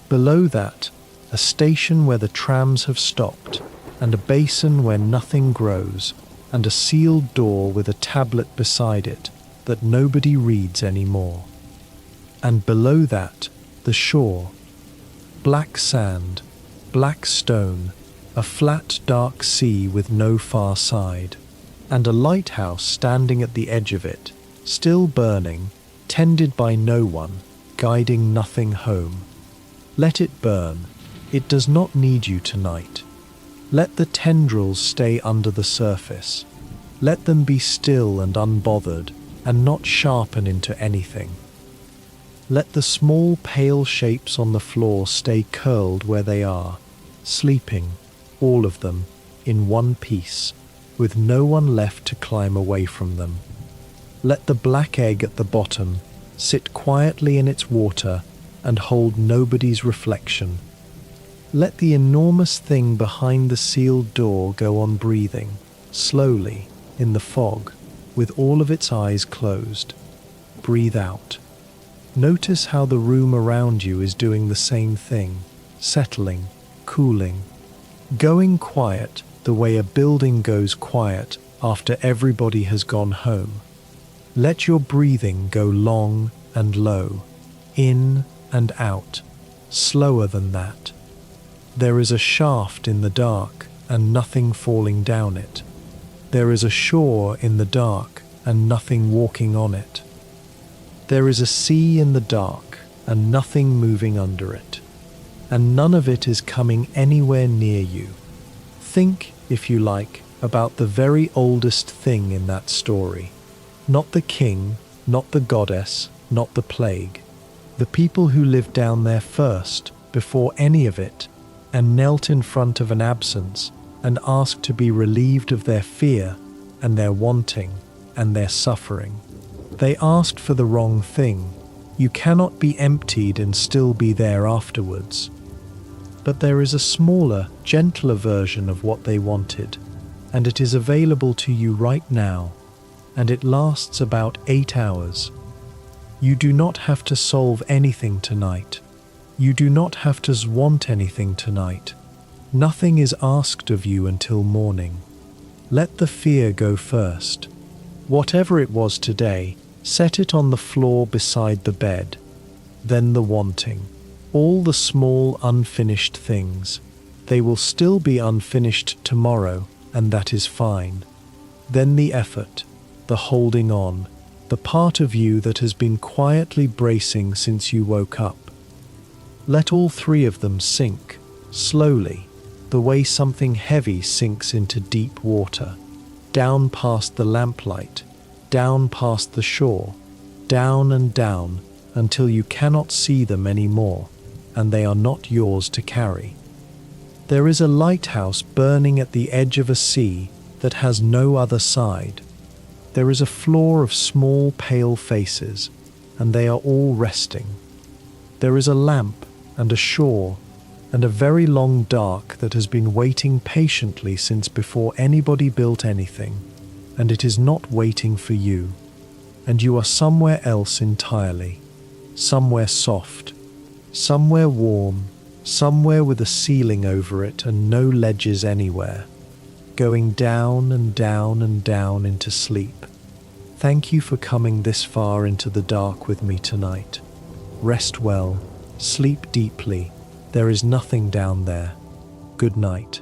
Below that, a station where the trams have stopped, and a basin where nothing grows, and a sealed door with a tablet beside it that nobody reads anymore. And below that, the shore. Black sand, black stone, a flat dark sea with no far side, and a lighthouse standing at the edge of it, still burning, tended by no one, guiding nothing home. Let it burn. It does not need you tonight. Let the tendrils stay under the surface. Let them be still and unbothered, and not sharpen into anything. Let the small pale shapes on the floor stay curled where they are, sleeping, all of them, in one piece, with no one left to climb away from them. Let the black egg at the bottom sit quietly in its water and hold nobody's reflection. Let the enormous thing behind the sealed door go on breathing, slowly, in the fog, with all of its eyes closed. Breathe out. Notice how the room around you is doing the same thing, settling, cooling, going quiet the way a building goes quiet after everybody has gone home. Let your breathing go long and low, in and out, slower than that. There is a shaft in the dark and nothing falling down it. There is a shore in the dark and nothing walking on it. There is a sea in the dark and nothing moving under it. And none of it is coming anywhere near you. Think, if you like, about the very oldest thing in that story. Not the king, not the goddess, not the plague. The people who lived down there first, before any of it, and knelt in front of an absence and asked to be relieved of their fear and their wanting and their suffering. They asked for the wrong thing. You cannot be emptied and still be there afterwards. But there is a smaller, gentler version of what they wanted, and it is available to you right now, and it lasts about 8 hours. You do not have to solve anything tonight. You do not have to want anything tonight. Nothing is asked of you until morning. Let the fear go first. Whatever it was today, set it on the floor beside the bed. Then the wanting. All the small unfinished things. They will still be unfinished tomorrow, and that is fine. Then the effort, the holding on, the part of you that has been quietly bracing since you woke up. Let all 3 of them sink, slowly, the way something heavy sinks into deep water, down past the lamplight, down past the shore, down and down, until you cannot see them anymore, and they are not yours to carry. There is a lighthouse burning at the edge of a sea that has no other side. There is a floor of small pale faces, and they are all resting. There is a lamp and a shore, and a very long dark that has been waiting patiently since before anybody built anything, and it is not waiting for you. And you are somewhere else entirely, somewhere soft, somewhere warm, somewhere with a ceiling over it and no ledges anywhere, going down and down and down into sleep. Thank you for coming this far into the dark with me tonight. Rest well. Sleep deeply. There is nothing down there. Good night.